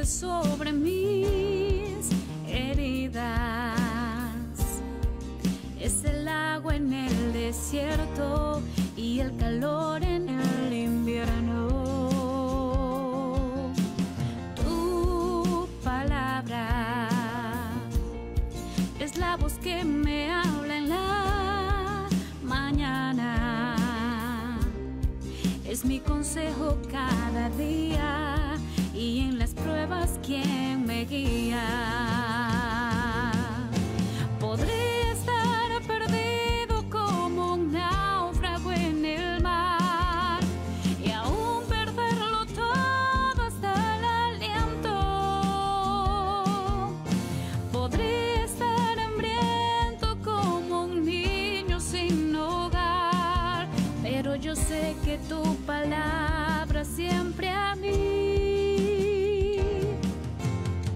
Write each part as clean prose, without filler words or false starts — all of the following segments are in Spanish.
aceite sobre mis heridas, es el agua en el desierto y el calor en el invierno. Tu palabra es la voz que me habla en la mañana, es mi consejo cada día y en las pruebas quien me guía. Podría estar perdido como un náufrago en el mar y aún perderlo todo hasta el aliento. Podría estar hambriento como un niño sin hogar, pero yo sé que tu palabra siempre a mí.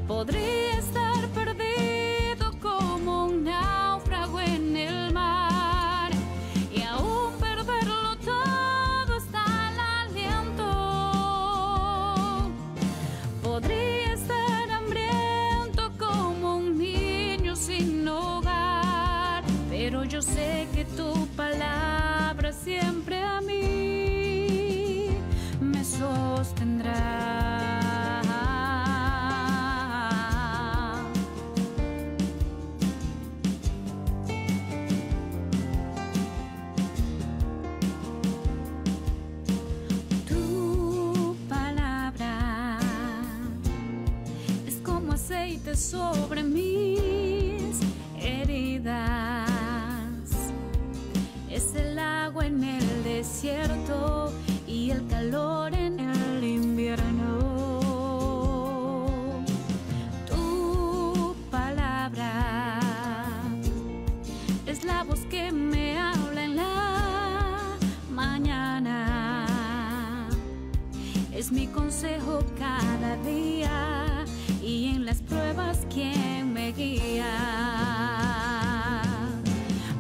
Podría estar perdido como un náufrago en el mar y aún perderlo todo hasta el aliento. Podría estar hambriento como un niño sin hogar, pero yo sé que tu palabra siempre a mí me sostendrá. Tu palabra es como aceite sobre mis heridas, es el agua en el desierto y el calor en el invierno. Tu palabra es la voz que me habla en la mañana, es mi consejo cada día y en las pruebas quien me guía.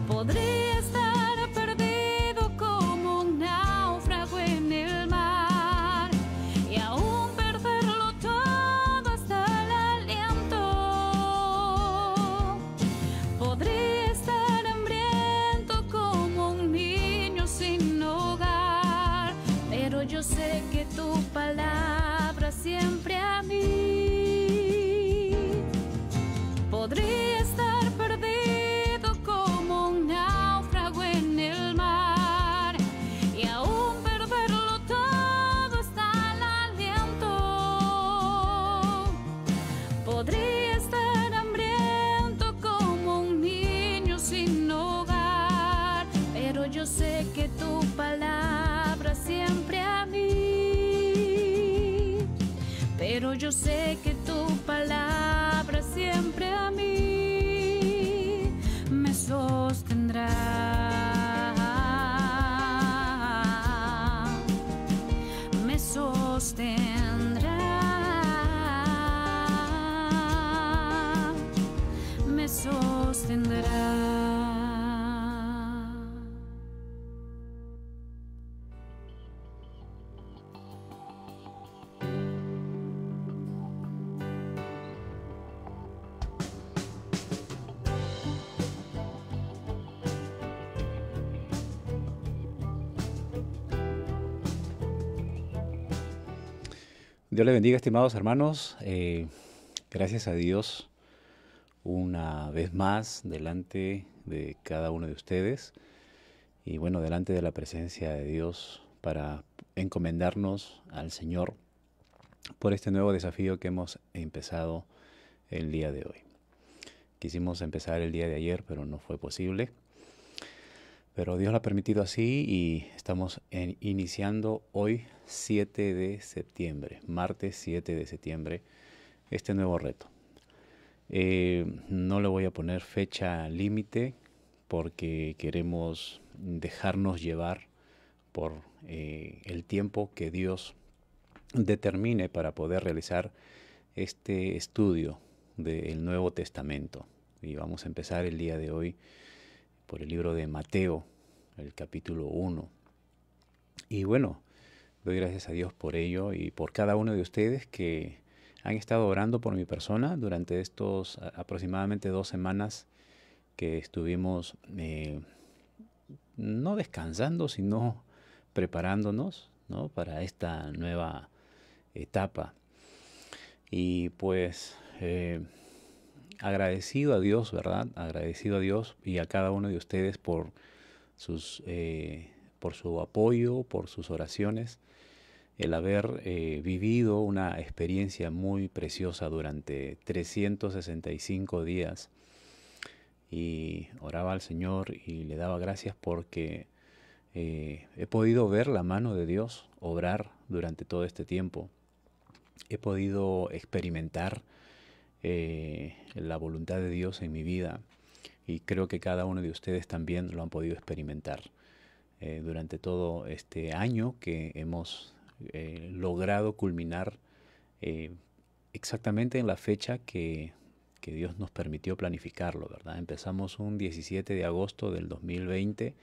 Podría estar perdido como un náufrago en el mar y aún perderlo todo hasta el aliento. Podría estar hambriento como un niño sin hogar, pero yo sé que tu palabra siempre a mí. Podría estar perdido como un náufrago en el mar y aún perderlo todo hasta el aliento. Podría estar hambriento como un niño sin hogar, pero yo sé que tu palabra siempre a mí. Pero yo sé que tu palabra siempre a mí me sostendrá. Me sostendrá. Me sostendrá. Dios le bendiga, estimados hermanos. Gracias a Dios una vez más delante de cada uno de ustedes y bueno, delante de la presencia de Dios para encomendarnos al Señor por este nuevo desafío que hemos empezado el día de hoy. Quisimos empezar el día de ayer, pero no fue posible. Pero Dios lo ha permitido así y estamos iniciando hoy 7 de septiembre, martes 7 de septiembre, este nuevo reto. No le voy a poner fecha límite porque queremos dejarnos llevar por el tiempo que Dios determine para poder realizar este estudio del Nuevo Testamento. Y vamos a empezar el día de hoy por el libro de Mateo, el capítulo 1. Y bueno, doy gracias a Dios por ello y por cada uno de ustedes que han estado orando por mi persona durante estos aproximadamente 2 semanas que estuvimos no descansando, sino preparándonos, ¿no?, para esta nueva etapa. Y pues agradecido a Dios, ¿verdad? Agradecido a Dios y a cada uno de ustedes por su apoyo, por sus oraciones, el haber vivido una experiencia muy preciosa durante 365 días. Y oraba al Señor y le daba gracias porque he podido ver la mano de Dios obrar durante todo este tiempo. He podido experimentar la voluntad de Dios en mi vida, y creo que cada uno de ustedes también lo han podido experimentar durante todo este año que hemos logrado culminar exactamente en la fecha que Dios nos permitió planificarlo, ¿verdad? Empezamos un 17 de agosto del 2020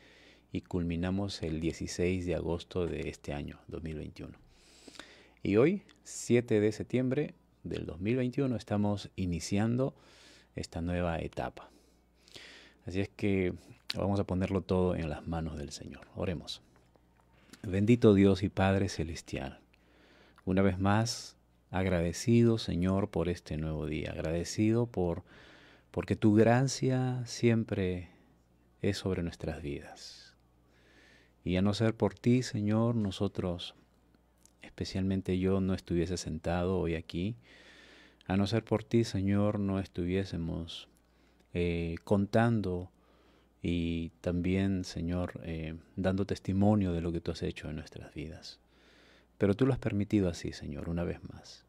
y culminamos el 16 de agosto de este año, 2021. Y hoy, 7 de septiembre del 2021, estamos iniciando esta nueva etapa. Así es que vamos a ponerlo todo en las manos del Señor. Oremos. Bendito Dios y Padre Celestial, una vez más, agradecido, Señor, por este nuevo día. Agradecido porque tu gracia siempre es sobre nuestras vidas. Y a no ser por ti, Señor, nosotros, especialmente yo, no estuviese sentado hoy aquí. A no ser por ti, Señor, no estuviésemos contando y también, Señor, dando testimonio de lo que tú has hecho en nuestras vidas. Pero tú lo has permitido así, Señor, una vez más.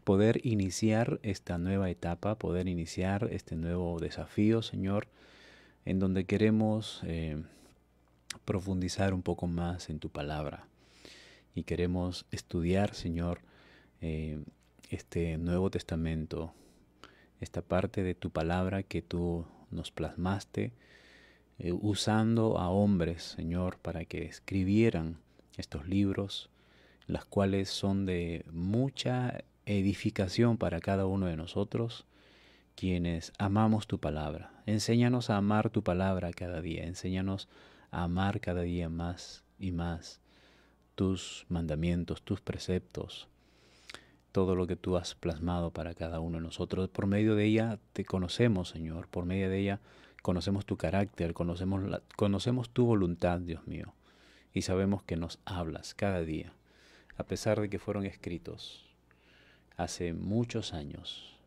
Poder iniciar esta nueva etapa, poder iniciar este nuevo desafío, Señor, en donde queremos profundizar un poco más en tu palabra. Y queremos estudiar, Señor, este Nuevo Testamento, esta parte de tu palabra que tú nos plasmaste, usando a hombres, Señor, para que escribieran estos libros, las cuales son de mucha edificación para cada uno de nosotros, quienes amamos tu palabra. Enséñanos a amar tu palabra cada día, enséñanos a amar cada día más y más tus mandamientos, tus preceptos, todo lo que tú has plasmado para cada uno de nosotros. Por medio de ella te conocemos, Señor, por medio de ella conocemos tu carácter, conocemos tu voluntad, Dios mío, y sabemos que nos hablas cada día, a pesar de que fueron escritos hace muchos años,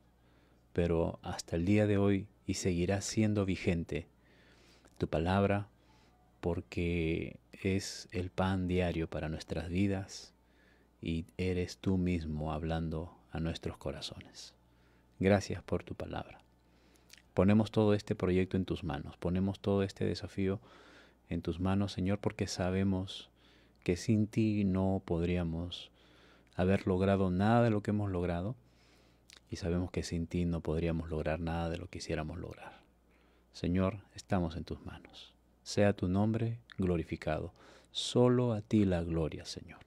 pero hasta el día de hoy y seguirá siendo vigente tu palabra, porque es el pan diario para nuestras vidas y eres tú mismo hablando a nuestros corazones. Gracias por tu palabra. Ponemos todo este proyecto en tus manos, ponemos todo este desafío en tus manos, Señor, porque sabemos que sin ti no podríamos haber logrado nada de lo que hemos logrado, y sabemos que sin ti no podríamos lograr nada de lo que quisiéramos lograr. Señor, estamos en tus manos. Sea tu nombre glorificado. Solo a ti la gloria, Señor.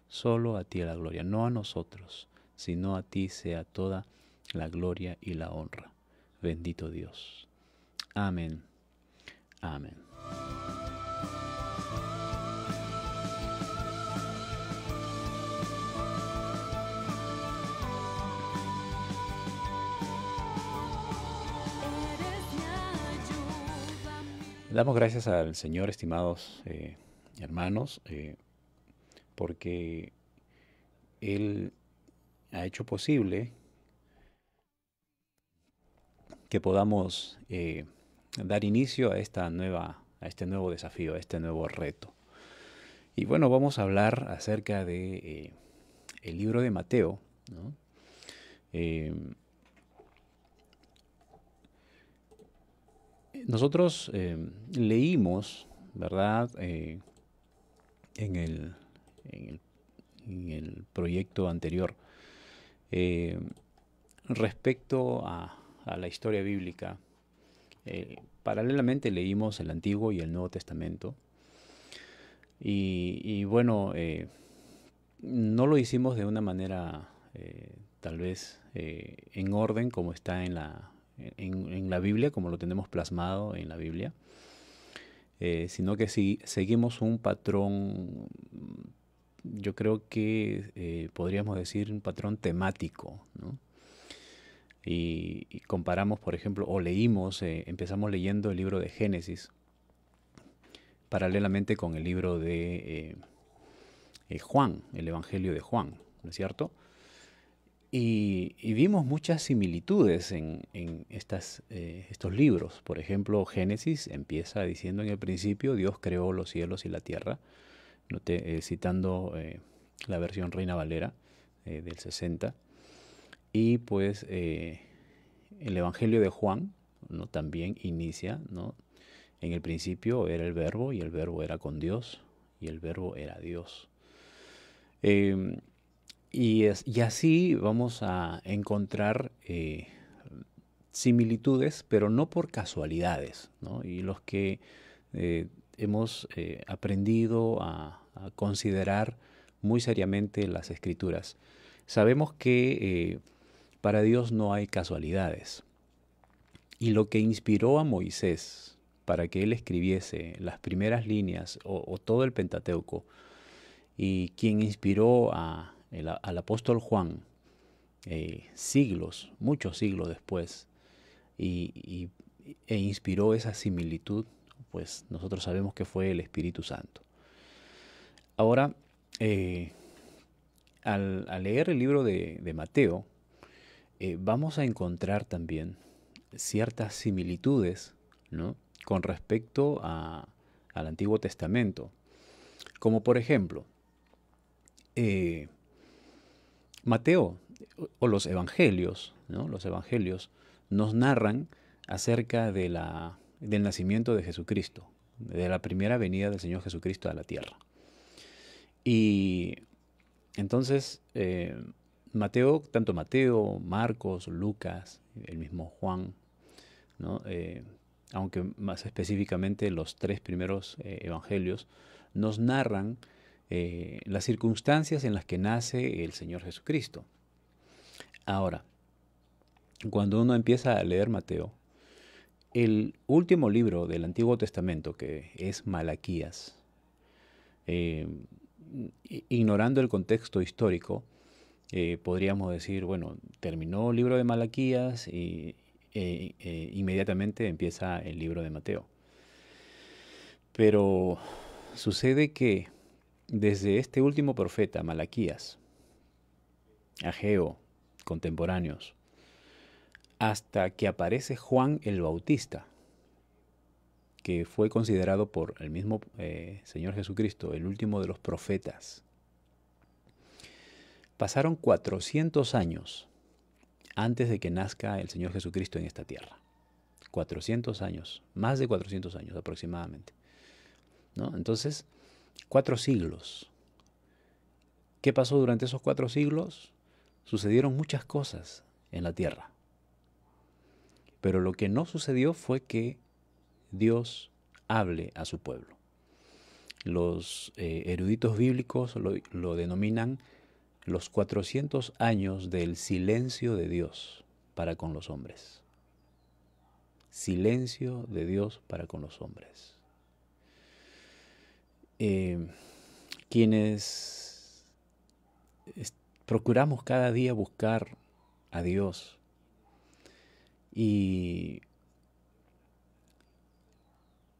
Solo a ti la gloria, no a nosotros, sino a ti sea toda la gloria y la honra. Bendito Dios. Amén. Amén. Damos gracias al Señor, estimados hermanos, porque Él ha hecho posible que podamos dar inicio a este nuevo desafío, a este nuevo reto. Y bueno, vamos a hablar acerca de el libro de Mateo, ¿no? Nosotros leímos, ¿verdad?, en el proyecto anterior, respecto a la historia bíblica. Paralelamente leímos el Antiguo y el Nuevo Testamento. Y bueno, no lo hicimos de una manera tal vez en orden como está en la Biblia, como lo tenemos plasmado en la Biblia, sino que si seguimos un patrón, yo creo que podríamos decir un patrón temático, ¿no? Y comparamos, por ejemplo, o leímos, empezamos leyendo el libro de Génesis, paralelamente con el libro de Juan, el Evangelio de Juan, ¿no es cierto? Y vimos muchas similitudes en estos libros. Por ejemplo, Génesis empieza diciendo: en el principio Dios creó los cielos y la tierra, citando la versión Reina Valera del 60. Y pues el Evangelio de Juan, ¿no?, también inicia, ¿no? En el principio era el Verbo, y el Verbo era con Dios, y el Verbo era Dios. Y así vamos a encontrar similitudes, pero no por casualidades, ¿no? Y los que hemos aprendido a considerar muy seriamente las Escrituras, sabemos que para Dios no hay casualidades. Y lo que inspiró a Moisés para que él escribiese las primeras líneas o todo el Pentateuco, y quien inspiró al apóstol Juan siglos, muchos siglos después, e inspiró esa similitud, pues nosotros sabemos que fue el Espíritu Santo. Ahora, al leer el libro de Mateo, vamos a encontrar también ciertas similitudes, ¿no?, con respecto al Antiguo Testamento. Como por ejemplo, Mateo o los evangelios, ¿no? Los evangelios nos narran acerca del nacimiento de Jesucristo, de la primera venida del Señor Jesucristo a la tierra. Y entonces, tanto Mateo, Marcos, Lucas, el mismo Juan, ¿no?, aunque más específicamente los tres primeros evangelios, nos narran las circunstancias en las que nace el Señor Jesucristo. Ahora, cuando uno empieza a leer Mateo, el último libro del Antiguo Testamento, que es Malaquías, ignorando el contexto histórico, podríamos decir, bueno, terminó el libro de Malaquías y inmediatamente empieza el libro de Mateo. Pero sucede que desde este último profeta, Malaquías, Ageo, contemporáneos, hasta que aparece Juan el Bautista, que fue considerado por el mismo Señor Jesucristo el último de los profetas, pasaron 400 años antes de que nazca el Señor Jesucristo en esta tierra. 400 años, más de 400 años aproximadamente, ¿no? Entonces, 4 siglos. ¿Qué pasó durante esos 4 siglos? Sucedieron muchas cosas en la tierra. Pero lo que no sucedió fue que Dios hable a su pueblo. Los eruditos bíblicos lo denominan los 400 años del silencio de Dios para con los hombres. Silencio de Dios para con los hombres. Quienes procuramos cada día buscar a Dios y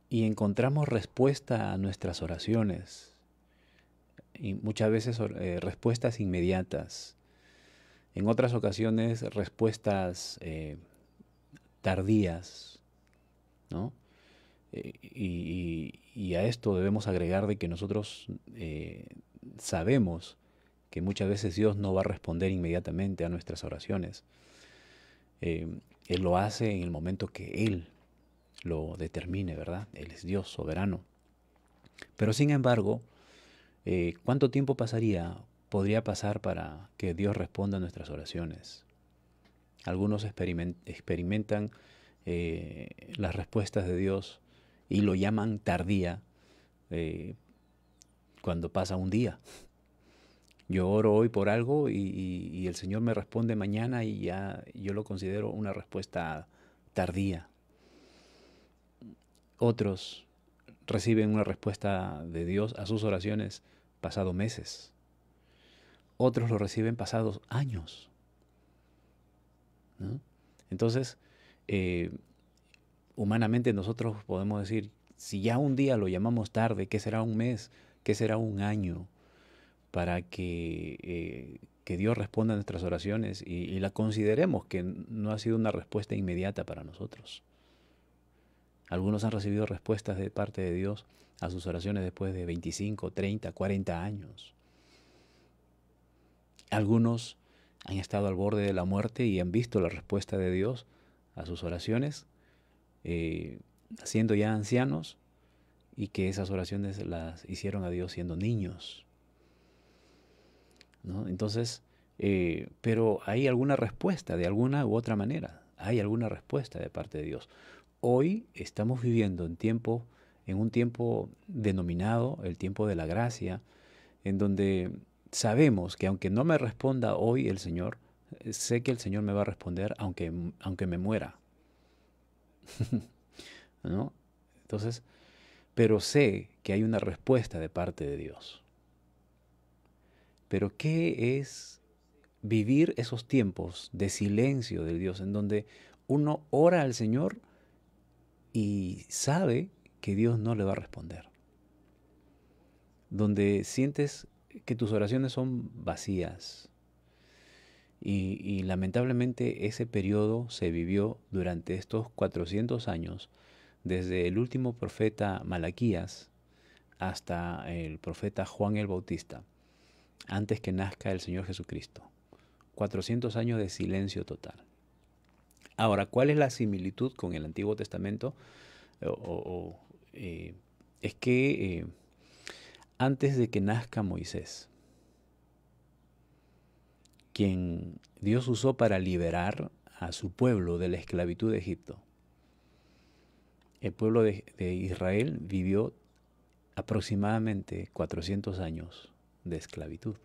encontramos respuesta a nuestras oraciones, y muchas veces respuestas inmediatas, en otras ocasiones respuestas tardías, ¿no? Y a esto debemos agregar de que nosotros sabemos que muchas veces Dios no va a responder inmediatamente a nuestras oraciones. Él lo hace en el momento que Él lo determine, ¿verdad? Él es Dios soberano. Pero sin embargo, ¿cuánto tiempo podría pasar para que Dios responda a nuestras oraciones? Algunos experimentan las respuestas de Dios y lo llaman tardía cuando pasa un día, Yo oro hoy por algo y el Señor me responde mañana y ya yo lo considero una respuesta tardía. Otros reciben una respuesta de Dios a sus oraciones pasado meses. Otros lo reciben pasados años, ¿no? Entonces, humanamente nosotros podemos decir, si ya un día lo llamamos tarde, ¿qué será un mes? ¿Qué será un año? Para que Dios responda a nuestras oraciones y la consideremos que no ha sido una respuesta inmediata para nosotros. Algunos han recibido respuestas de parte de Dios a sus oraciones después de 25, 30, 40 años. Algunos han estado al borde de la muerte y han visto la respuesta de Dios a sus oraciones, siendo ya ancianos, y que esas oraciones las hicieron a Dios siendo niños, ¿no? Entonces, pero hay alguna respuesta de alguna u otra manera. Hay alguna respuesta de parte de Dios. Hoy estamos viviendo en un tiempo denominado el tiempo de la gracia, en donde sabemos que aunque no me responda hoy el Señor, sé que el Señor me va a responder aunque me muera, ¿no? Entonces, pero sé que hay una respuesta de parte de Dios. Pero ¿qué es vivir esos tiempos de silencio de Dios, en donde uno ora al Señor y sabe que Dios no le va a responder? Donde sientes que tus oraciones son vacías. Y lamentablemente ese periodo se vivió durante estos 400 años, desde el último profeta Malaquías hasta el profeta Juan el Bautista, antes que nazca el Señor Jesucristo. 400 años de silencio total. Ahora, ¿cuál es la similitud con el Antiguo Testamento? Es que antes de que nazca Moisés, quien Dios usó para liberar a su pueblo de la esclavitud de Egipto, el pueblo de Israel vivió aproximadamente 400 años de esclavitud,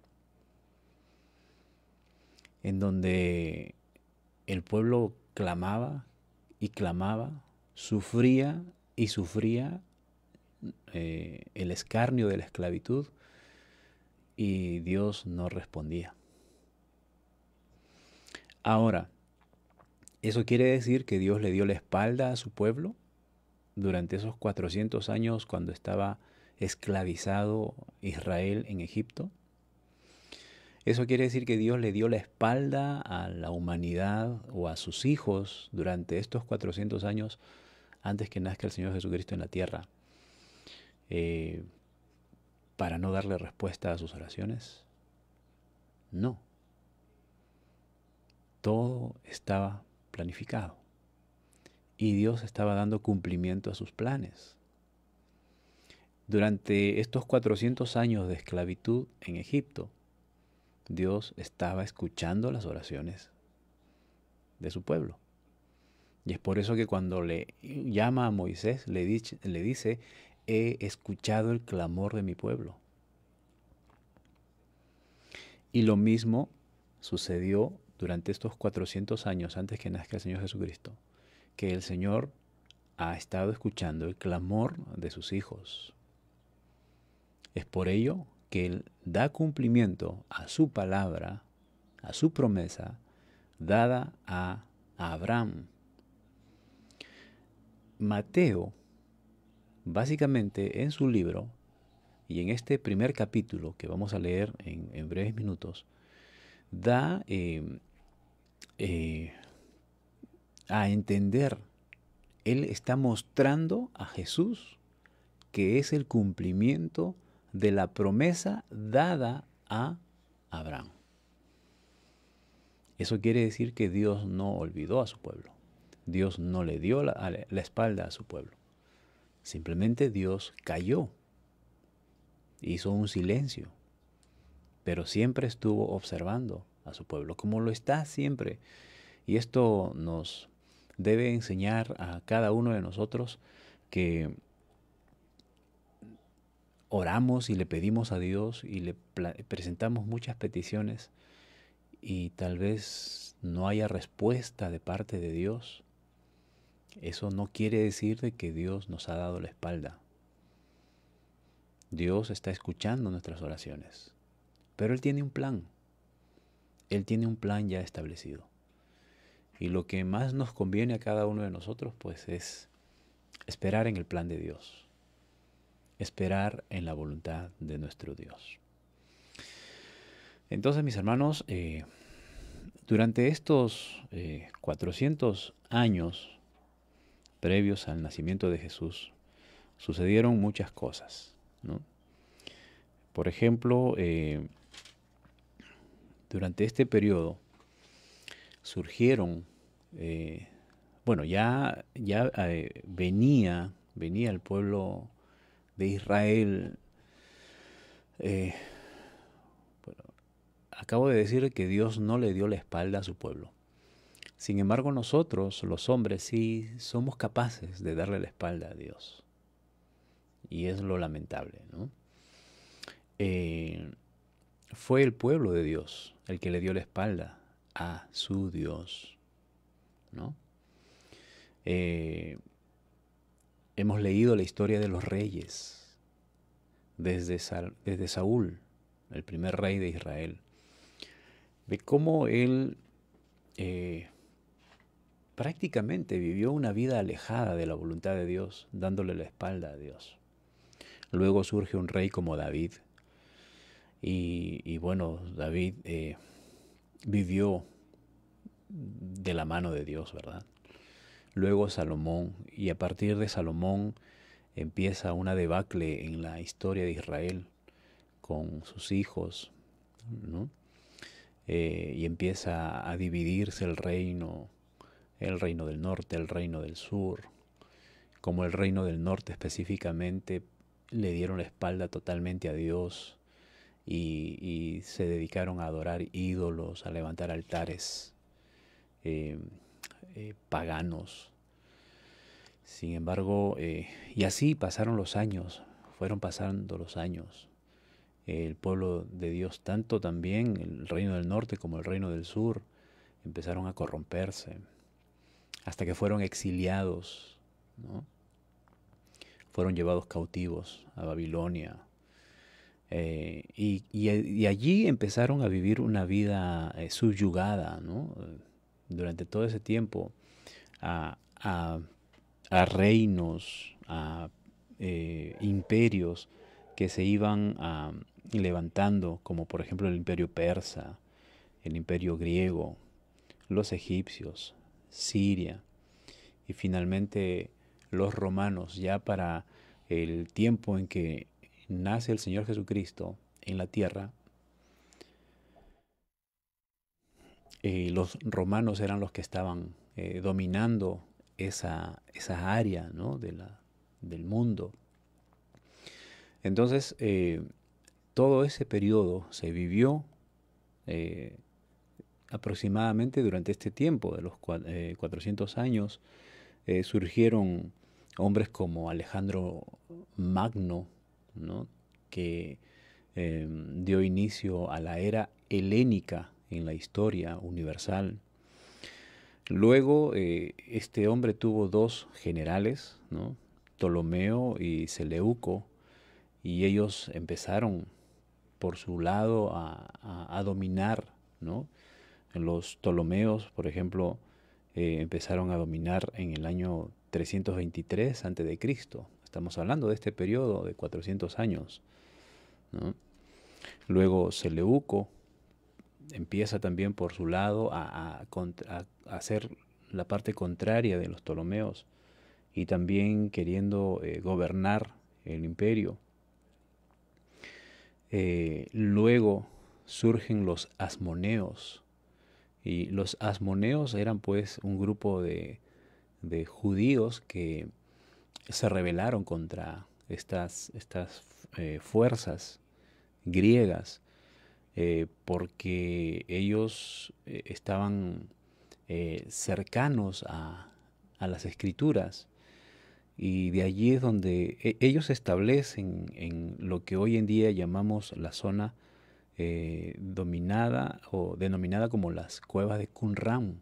en donde el pueblo clamaba y clamaba, sufría y sufría el escarnio de la esclavitud, y Dios no respondía. Ahora, ¿eso quiere decir que Dios le dio la espalda a su pueblo durante esos 400 años cuando estaba esclavizado Israel en Egipto? ¿Eso quiere decir que Dios le dio la espalda a la humanidad o a sus hijos durante estos 400 años antes que nazca el Señor Jesucristo en la tierra, para no darle respuesta a sus oraciones? No. Todo estaba planificado y Dios estaba dando cumplimiento a sus planes. Durante estos 400 años de esclavitud en Egipto, Dios estaba escuchando las oraciones de su pueblo. Y es por eso que cuando le llama a Moisés, le dice, he escuchado el clamor de mi pueblo. Y lo mismo sucedió durante estos 400 años antes que nazca el Señor Jesucristo, que el Señor ha estado escuchando el clamor de sus hijos. Es por ello que Él da cumplimiento a su palabra, a su promesa, dada a Abraham. Mateo, básicamente en su libro, y en este primer capítulo que vamos a leer en breves minutos, da a entender, Él está mostrando a Jesús que es el cumplimiento de la promesa dada a Abraham. Eso quiere decir que Dios no olvidó a su pueblo. Dios no le dio la espalda a su pueblo. Simplemente Dios calló, hizo un silencio, pero siempre estuvo observando a su pueblo, como lo está siempre. Y esto nos debe enseñar a cada uno de nosotros que oramos y le pedimos a Dios y le presentamos muchas peticiones y tal vez no haya respuesta de parte de Dios, eso no quiere decir de que Dios nos ha dado la espalda. Dios está escuchando nuestras oraciones, pero Él tiene un plan. Él tiene un plan ya establecido. Y lo que más nos conviene a cada uno de nosotros, pues, es esperar en el plan de Dios. Esperar en la voluntad de nuestro Dios. Entonces, mis hermanos, durante estos 400 años previos al nacimiento de Jesús, sucedieron muchas cosas, ¿no? Por ejemplo, durante este periodo surgieron, venía el pueblo de Israel. Acabo de decir que Dios no le dio la espalda a su pueblo. Sin embargo, nosotros, los hombres, sí somos capaces de darle la espalda a Dios. Y es lo lamentable, ¿no? Fue el pueblo de Dios el que le dio la espalda a su Dios, ¿no? Hemos leído la historia de los reyes, desde Saúl, el primer rey de Israel, de cómo él prácticamente vivió una vida alejada de la voluntad de Dios, dándole la espalda a Dios. Luego surge un rey como David, y bueno, David vivió de la mano de Dios, ¿verdad? Luego Salomón, y a partir de Salomón empieza una debacle en la historia de Israel con sus hijos, ¿no? Y empieza a dividirse el reino del norte, el reino del sur. Como el reino del norte específicamente le dieron la espalda totalmente a Dios y se dedicaron a adorar ídolos, a levantar altares paganos. Sin embargo, y así pasaron los años, fueron pasando los años. El pueblo de Dios, tanto también el reino del norte como el reino del sur, empezaron a corromperse hasta que fueron exiliados, ¿no? Fueron llevados cautivos a Babilonia. Y allí empezaron a vivir una vida subyugada, ¿no? Durante todo ese tiempo a reinos, a imperios que se iban levantando, como por ejemplo el imperio persa, el imperio griego, los egipcios, Siria y finalmente los romanos, ya para el tiempo en que nace el Señor Jesucristo en la tierra. Los romanos eran los que estaban dominando esa área, ¿no? del mundo. Entonces, todo ese periodo se vivió aproximadamente durante este tiempo, de los 400 años. Surgieron hombres como Alejandro Magno, ¿no? Que dio inicio a la era helénica en la historia universal. Luego, este hombre tuvo dos generales, ¿no? Ptolomeo y Seleuco, y ellos empezaron por su lado a dominar, ¿no? Los Ptolomeos, por ejemplo, empezaron a dominar en el año 323 a.C. Estamos hablando de este periodo de 400 años, ¿no? Luego Seleuco empieza también por su lado a hacer la parte contraria de los Ptolomeos y también queriendo gobernar el imperio. Luego surgen los asmoneos, y los asmoneos eran pues un grupo de judíos que se rebelaron contra estas fuerzas griegas, porque ellos estaban cercanos a las escrituras Y de allí es donde ellos se establecen en lo que hoy en día llamamos la zona dominada o denominada como las cuevas de Qumran.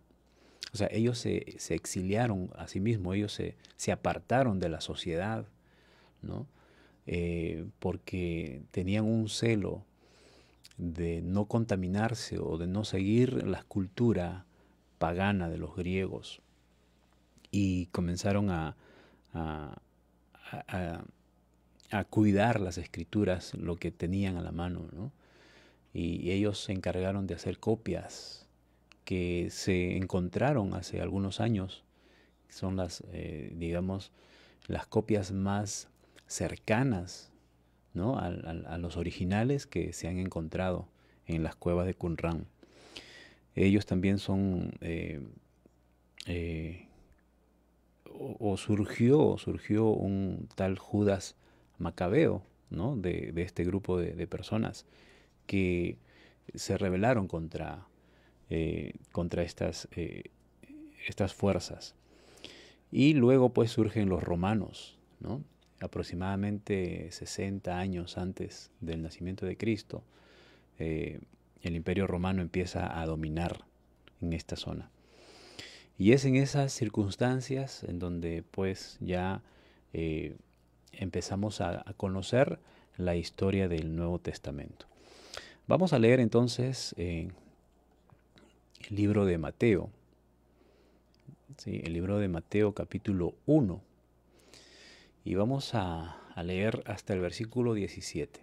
O sea, ellos se exiliaron a sí mismos, ellos se apartaron de la sociedad, ¿no? Porque tenían un celo de no contaminarse o de no seguir la cultura pagana de los griegos y comenzaron a, a- a cuidar las escrituras, lo que tenían a la mano, ¿no? Y ellos se encargaron de hacer copias que se encontraron hace algunos años. Son las, digamos, las copias más cercanas, ¿no? A los originales que se han encontrado en las cuevas de Qumran. Ellos también son, eh, o surgió un tal Judas Macabeo, ¿no? De este grupo de personas que se rebelaron contra estas fuerzas. Y luego pues surgen los romanos, ¿no? Aproximadamente 60 años antes del nacimiento de Cristo, eh, el Imperio Romano empieza a dominar en esta zona. Y es en esas circunstancias en donde pues ya eh, empezamos a conocer la historia del Nuevo Testamento. Vamos a leer entonces el libro de Mateo, ¿sí? El libro de Mateo capítulo 1, y vamos a leer hasta el versículo 17.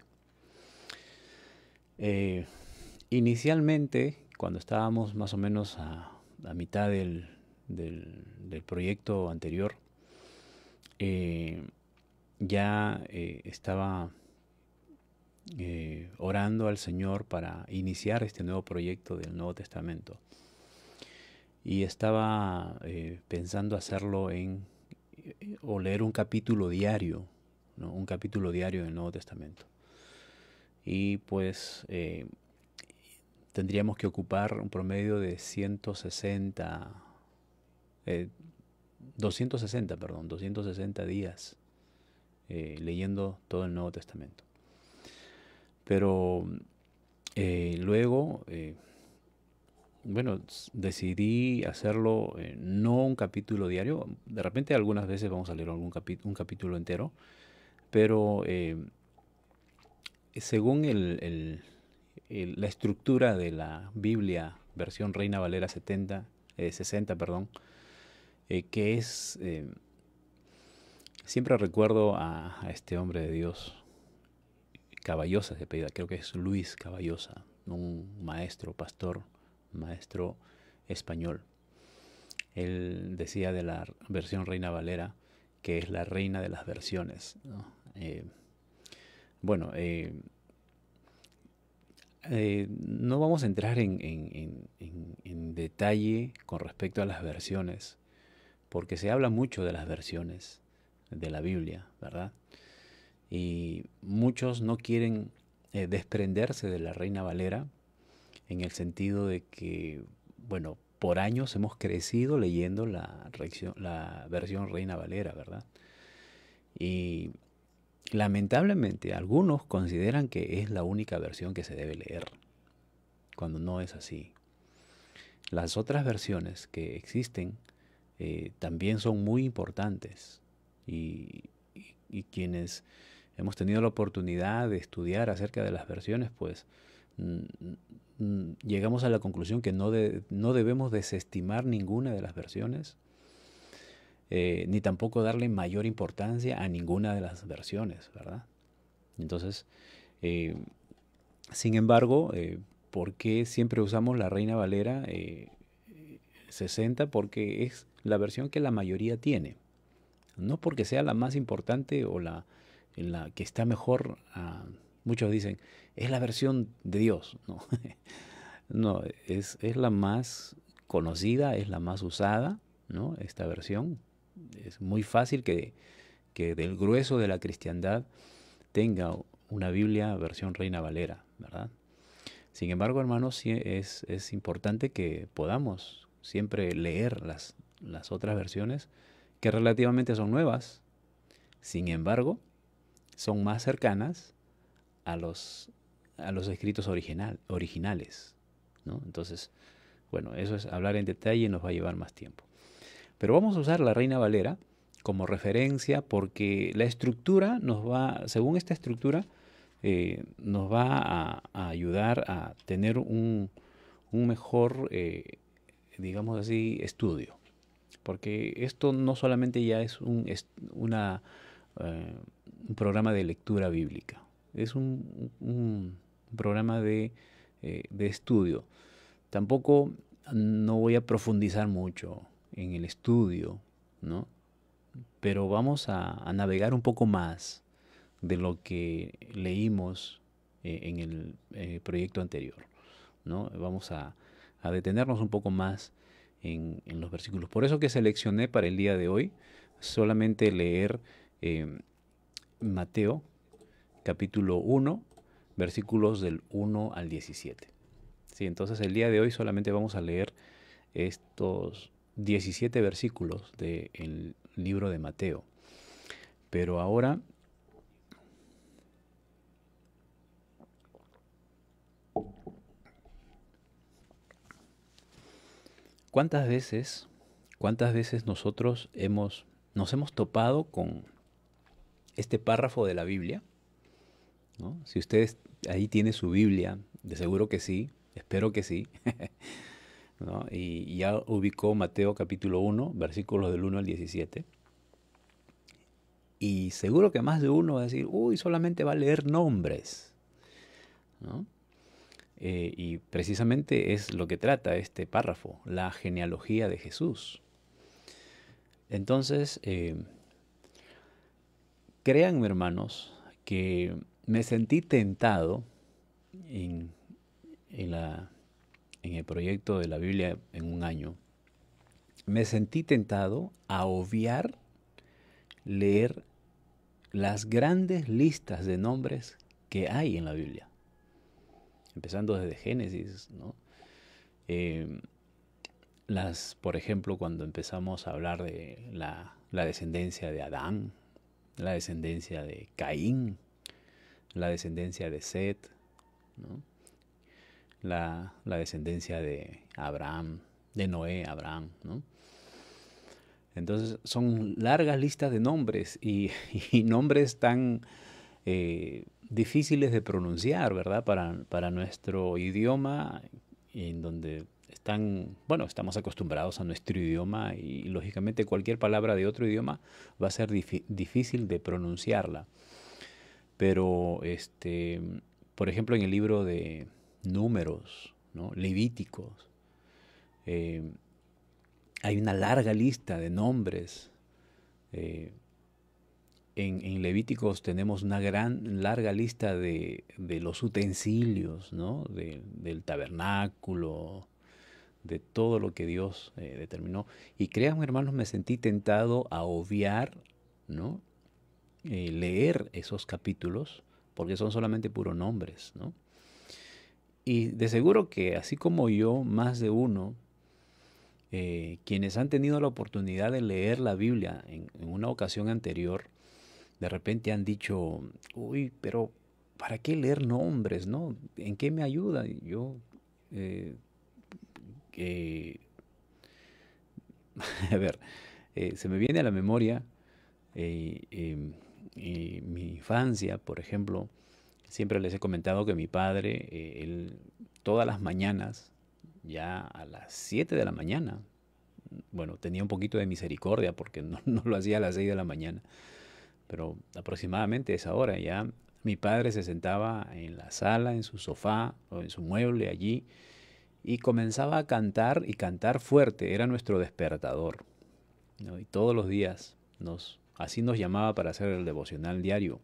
Inicialmente, cuando estábamos más o menos a mitad del proyecto anterior, ya estaba orando al Señor para iniciar este nuevo proyecto del Nuevo Testamento. Y estaba pensando hacerlo o leer un capítulo diario, ¿no? Un capítulo diario del Nuevo Testamento. Y pues tendríamos que ocupar un promedio de 260 días leyendo todo el Nuevo Testamento. Pero luego, bueno, decidí hacerlo no un capítulo diario. De repente algunas veces vamos a leer un capítulo entero, pero según la estructura de la Biblia, versión Reina Valera 60, perdón, que es... siempre recuerdo a este hombre de Dios, Caballosa se apellida, creo que es Luis Caballosa, un maestro español. Él decía de la versión Reina Valera que es la reina de las versiones, ¿no? Bueno, no vamos a entrar en detalle con respecto a las versiones, porque se habla mucho de las versiones de la Biblia, ¿verdad? Y muchos no quieren desprenderse de la Reina Valera en el sentido de que, bueno, por años hemos crecido leyendo la versión Reina Valera, ¿verdad? Y lamentablemente algunos consideran que es la única versión que se debe leer, cuando no es así. Las otras versiones que existen también son muy importantes y quienes hemos tenido la oportunidad de estudiar acerca de las versiones, pues llegamos a la conclusión que no debemos desestimar ninguna de las versiones, ni tampoco darle mayor importancia a ninguna de las versiones, ¿verdad? Entonces, sin embargo, ¿por qué siempre usamos la Reina Valera 60? Porque es la versión que la mayoría tiene. No porque sea la más importante o la que está mejor. Muchos dicen, es la versión de Dios. No, no, es la más conocida, es la más usada, ¿no? Esta versión. Es muy fácil que del grueso de la cristiandad tenga una Biblia versión Reina Valera, ¿verdad? Sin embargo, hermanos, sí es importante que podamos siempre leer las otras versiones que relativamente son nuevas, Sin embargo, son más cercanas a los escritos originales, ¿no? Entonces, bueno, eso es hablar en detalle y nos va a llevar más tiempo. Pero vamos a usar la Reina Valera como referencia porque la estructura según esta estructura, nos va a ayudar a tener un mejor, digamos así, estudio. Porque esto no solamente ya es un programa de lectura bíblica, es un programa de estudio. Tampoco no voy a profundizar mucho en el estudio, ¿no? Pero vamos a navegar un poco más de lo que leímos en el proyecto anterior, ¿no? Vamos a detenernos un poco más en los versículos. Por eso que seleccioné para el día de hoy solamente leer Mateo capítulo 1, versículos del 1 al 17. Sí, entonces el día de hoy solamente vamos a leer estos 17 versículos del libro de Mateo. Pero ahora ¿cuántas veces nosotros nos hemos topado con este párrafo de la Biblia? ¿No? Si ustedes ahí tiene su Biblia, de seguro que sí, espero que sí, ¿no? Y ya ubicó Mateo capítulo 1, versículos del 1 al 17. Y seguro que más de uno va a decir, uy, solamente va a leer nombres, ¿no? Y precisamente es lo que trata este párrafo, la genealogía de Jesús. Entonces, créanme, hermanos, que me sentí tentado en el proyecto de la Biblia en un año. Me sentí tentado a obviar leer las grandes listas de nombres que hay en la Biblia. Empezando desde Génesis, ¿no? Por ejemplo, cuando empezamos a hablar de la descendencia de Adán, la descendencia de Caín, la descendencia de Set, ¿no? La descendencia de Abraham, de Noé, Abraham, ¿no? Entonces son largas listas de nombres y nombres tan difíciles de pronunciar, ¿verdad? Para nuestro idioma, en donde estamos acostumbrados a nuestro idioma y lógicamente cualquier palabra de otro idioma va a ser difícil de pronunciarla. Pero, por ejemplo, en el libro de Números, ¿no? Levíticos, hay una larga lista de nombres. En Levíticos tenemos una larga lista de los utensilios, ¿no? Del tabernáculo, de todo lo que Dios determinó. Y créanme, hermanos, me sentí tentado a obviar, ¿no? Leer esos capítulos, porque son solamente puros nombres, ¿no? Y de seguro que así como yo, más de uno, quienes han tenido la oportunidad de leer la Biblia en una ocasión anterior, de repente han dicho, uy, pero ¿para qué leer nombres, no? ¿En qué me ayuda? Yo, a ver, se me viene a la memoria mi infancia, por ejemplo. Siempre les he comentado que mi padre, él, todas las mañanas, ya a las 7 de la mañana, bueno, tenía un poquito de misericordia porque no lo hacía a las 6 de la mañana, pero aproximadamente a esa hora ya mi padre se sentaba en la sala, en su sofá o en su mueble allí y comenzaba a cantar y cantar fuerte, era nuestro despertador, ¿no? Y todos los días así nos llamaba para hacer el devocional diario.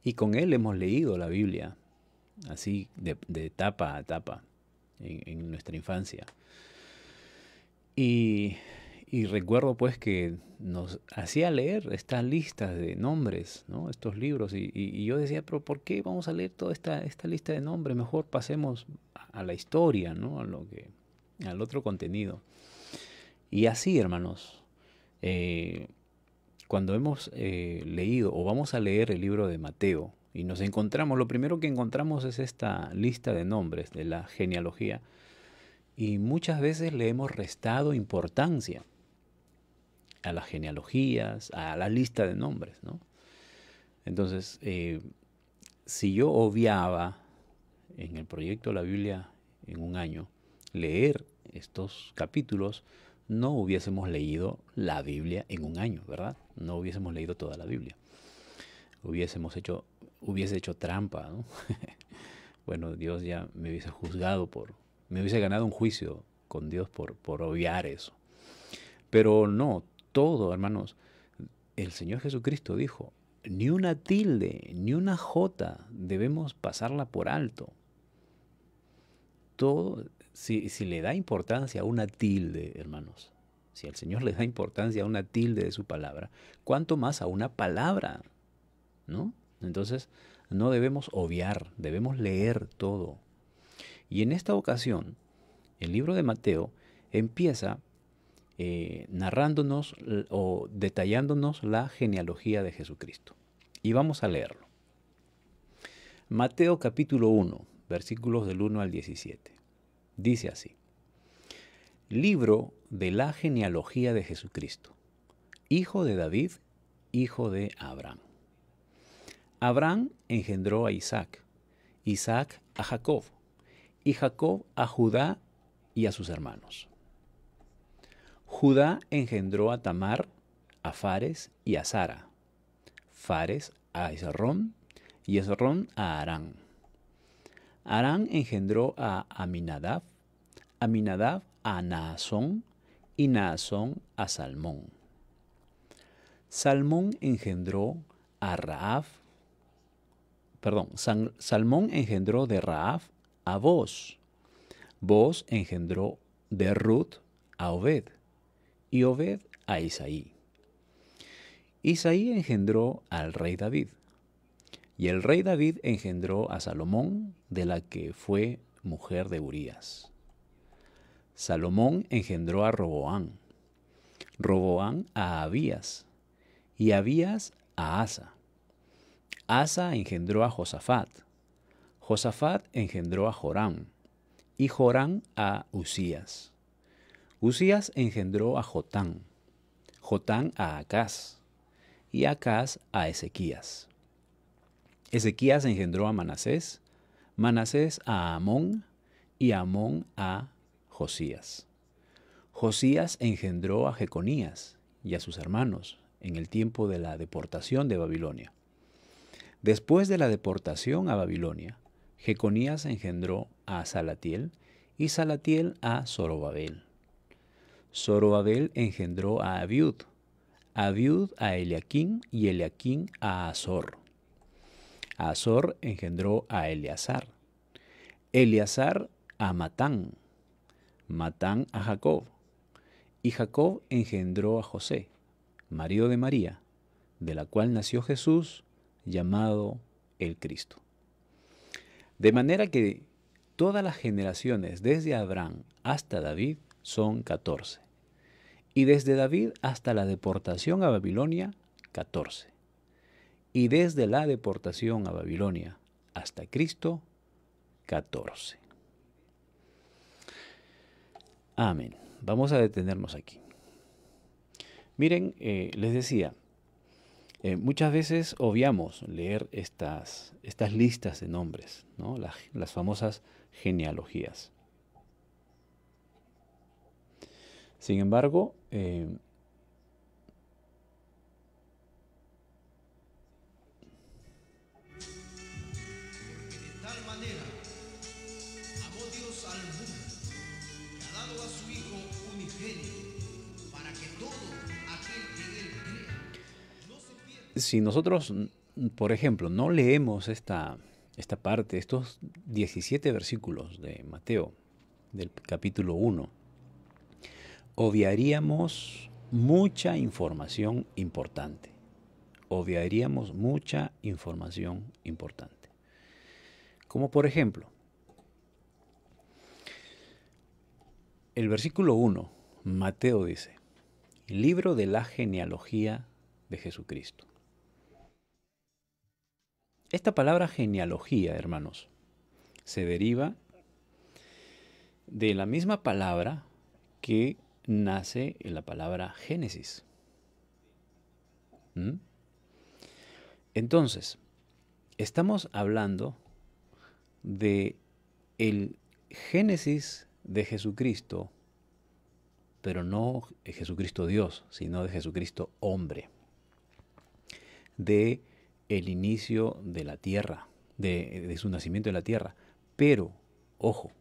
Y con él hemos leído la Biblia, así de etapa a etapa en nuestra infancia. Y recuerdo pues que nos hacía leer estas listas de nombres, ¿no? Estos libros. Y yo decía, pero ¿por qué vamos a leer toda esta lista de nombres? Mejor pasemos a la historia, ¿no? Al otro contenido. Y así, hermanos, cuando hemos leído o vamos a leer el libro de Mateo y nos encontramos, lo primero que encontramos es esta lista de nombres de la genealogía y muchas veces le hemos restado importancia a las genealogías, a la lista de nombres, ¿no? Entonces, si yo obviaba en el proyecto de la Biblia en un año leer estos capítulos, no hubiésemos leído la Biblia en un año, ¿verdad? No hubiésemos leído toda la Biblia. Hubiese hecho trampa, ¿no? Bueno, Dios ya me hubiese juzgado me hubiese ganado un juicio con Dios por obviar eso. Pero no, todo, hermanos, el Señor Jesucristo dijo, ni una tilde, ni una jota debemos pasarla por alto. Todo, si le da importancia a una tilde, hermanos, si el Señor le da importancia a una tilde de su palabra, ¿cuánto más a una palabra? ¿No? Entonces, no debemos obviar, debemos leer todo. Y en esta ocasión, el libro de Mateo empieza narrándonos o detallándonos la genealogía de Jesucristo. Y vamos a leerlo. Mateo capítulo 1, versículos del 1 al 17. Dice así: Libro de la genealogía de Jesucristo, hijo de David, hijo de Abraham. Abraham engendró a Isaac, Isaac a Jacob, y Jacob a Judá y a sus hermanos. Judá engendró a Tamar, a Fares y a Zara, Fares a Esrón y Esrón a Arán. Arán engendró a Aminadab, Aminadab a Naasón y Naasón a Salmón. Salmón engendró a Salmón engendró de Rahab a Boz. Boz engendró de Ruth a Obed, y Obed a Isaí. Isaí engendró al rey David, y el rey David engendró a Salomón, de la que fue mujer de Urías. Salomón engendró a Roboán, Roboán a Abías, y Abías a Asa. Asa engendró a Josafat, Josafat engendró a Joram, y Joram a Usías. Usías engendró a Jotán, Jotán a Acaz, y Acaz a Ezequías. Ezequías engendró a Manasés, Manasés a Amón, y Amón a Josías. Josías engendró a Jeconías y a sus hermanos en el tiempo de la deportación de Babilonia. Después de la deportación a Babilonia, Jeconías engendró a Salatiel y Salatiel a Zorobabel. Zorobabel engendró a Abiud, Abiud a Eliaquín y Eliaquín a Azor. Azor engendró a Eleazar, Eleazar a Matán, Matán a Jacob, y Jacob engendró a José, marido de María, de la cual nació Jesús, llamado el Cristo. De manera que todas las generaciones desde Abraham hasta David son 14, y desde David hasta la deportación a Babilonia, 14, y desde la deportación a Babilonia hasta Cristo, 14. Amén. Vamos a detenernos aquí. Miren, les decía, muchas veces obviamos leer estas listas de nombres, ¿no? Las famosas genealogías. Sin embargo, si nosotros, por ejemplo, no leemos esta parte, estos 17 versículos de Mateo, del capítulo 1, obviaríamos mucha información importante. Obviaríamos mucha información importante. Como por ejemplo, el versículo 1, Mateo dice, libro de la genealogía de Jesucristo. Esta palabra genealogía, hermanos, se deriva de la misma palabra que nace en la palabra Génesis. ¿Mm? Entonces, estamos hablando de el Génesis de Jesucristo, pero no Jesucristo Dios, sino de Jesucristo hombre, de el inicio de la tierra, de su nacimiento en la tierra. Pero, ojo,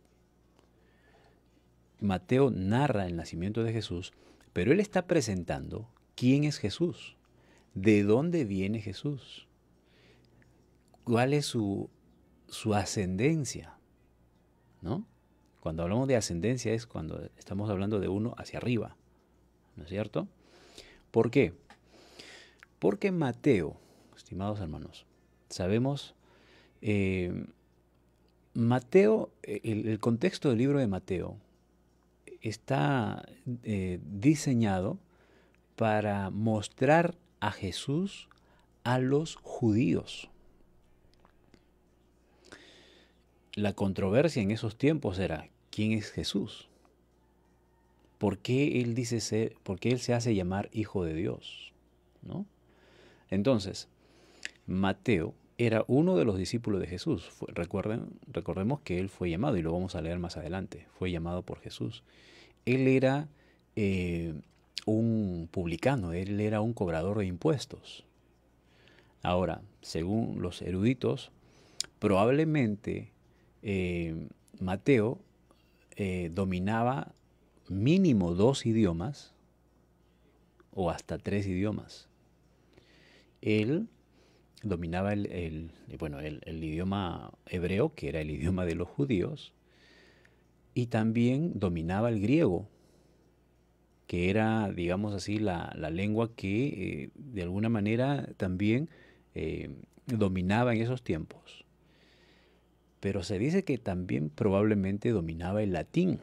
Mateo narra el nacimiento de Jesús, pero él está presentando quién es Jesús, de dónde viene Jesús, cuál es su ascendencia, ¿no? Cuando hablamos de ascendencia es cuando estamos hablando de uno hacia arriba, ¿no es cierto? ¿Por qué? Porque Mateo, estimados hermanos, sabemos, Mateo, el contexto del libro de Mateo está diseñado para mostrar a Jesús a los judíos. La controversia en esos tiempos era, ¿quién es Jesús? ¿Por qué él se hace llamar Hijo de Dios? ¿No? Entonces, Mateo era uno de los discípulos de Jesús. Recordemos que él fue llamado, y lo vamos a leer más adelante, fue llamado por Jesús. Él era un publicano, él era un cobrador de impuestos. Ahora, según los eruditos, probablemente Mateo dominaba mínimo 2 idiomas o hasta 3 idiomas. Él dominaba el idioma hebreo, que era el idioma de los judíos, y también dominaba el griego, que era, digamos así, la lengua que de alguna manera también dominaba en esos tiempos. Pero se dice que también probablemente dominaba el latín,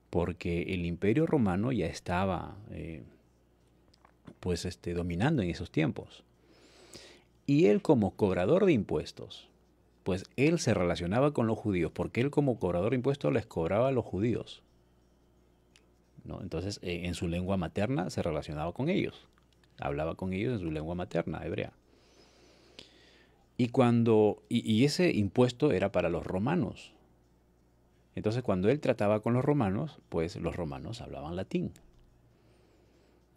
porque el Imperio Romano ya estaba dominando en esos tiempos. Y él, como cobrador de impuestos, pues él se relacionaba con los judíos, porque él, como cobrador de impuestos, les cobraba a los judíos, ¿no? Entonces, en su lengua materna se relacionaba con ellos, hablaba con ellos en su lengua materna, hebrea. Y ese impuesto era para los romanos. Entonces, cuando él trataba con los romanos, pues los romanos hablaban latín.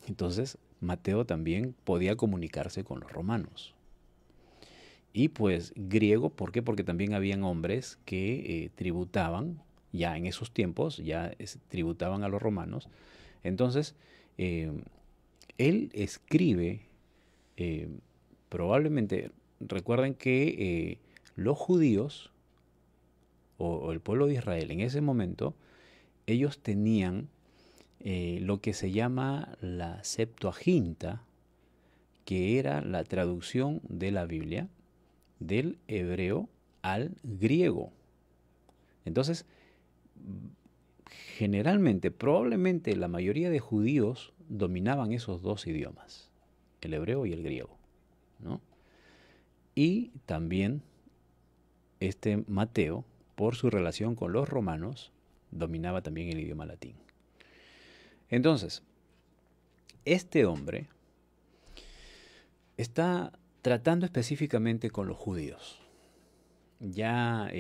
Entonces, Mateo también podía comunicarse con los romanos. Y pues griego, ¿por qué? Porque también habían hombres que tributaban, ya en esos tiempos, tributaban a los romanos. Entonces, él escribe, probablemente, recuerden que los judíos, o el pueblo de Israel en ese momento, ellos tenían lo que se llama la Septuaginta, que era la traducción de la Biblia del hebreo al griego. Entonces, generalmente, probablemente la mayoría de judíos dominaban esos 2 idiomas, el hebreo y el griego, ¿no? Y también Mateo, por su relación con los romanos, dominaba también el idioma latín. Entonces, este hombre está tratando específicamente con los judíos. Ya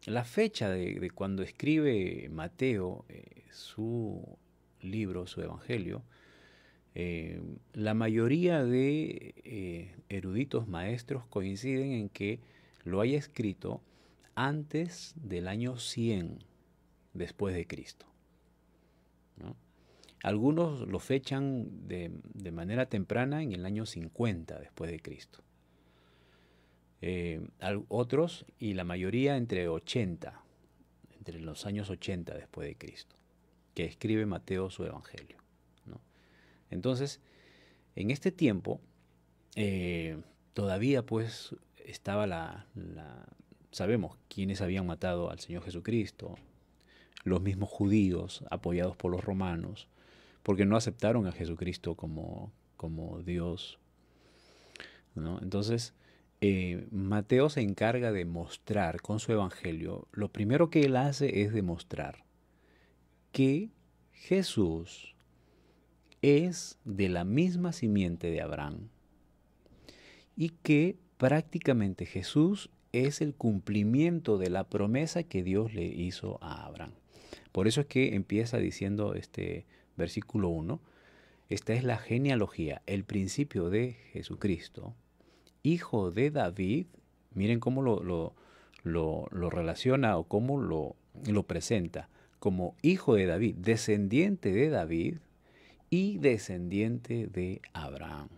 la fecha de cuando escribe Mateo su libro, su evangelio, la mayoría de eruditos maestros coinciden en que lo haya escrito antes del año 100 después de Cristo, ¿no? Algunos lo fechan de manera temprana en el año 50 después de Cristo. Otros, y la mayoría, entre los años 80 después de Cristo, que escribe Mateo su evangelio, ¿no? Entonces, en este tiempo, todavía pues estaba sabemos quiénes habían matado al Señor Jesucristo, los mismos judíos apoyados por los romanos, porque no aceptaron a Jesucristo como Dios, ¿no? Entonces, Mateo se encarga de mostrar con su evangelio, lo primero que él hace es demostrar que Jesús es de la misma simiente de Abraham y que prácticamente Jesús es el cumplimiento de la promesa que Dios le hizo a Abraham. Por eso es que empieza diciendo este versículo 1, esta es la genealogía, el principio de Jesucristo, hijo de David. Miren cómo lo relaciona o cómo lo presenta como hijo de David, descendiente de David y descendiente de Abraham.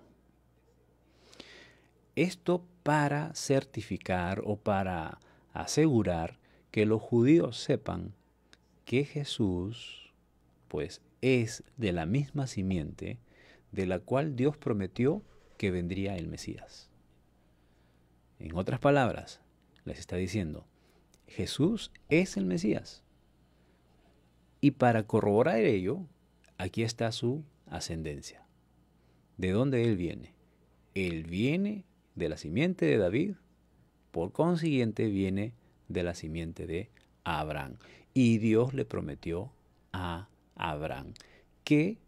Esto para certificar o para asegurar que los judíos sepan que Jesús, pues, es de la misma simiente de la cual Dios prometió que vendría el Mesías. En otras palabras, les está diciendo, Jesús es el Mesías. Y para corroborar ello, aquí está su ascendencia. ¿De dónde Él viene? Él viene de la simiente de David, por consiguiente viene de la simiente de Abraham. Y Dios le prometió a Abraham que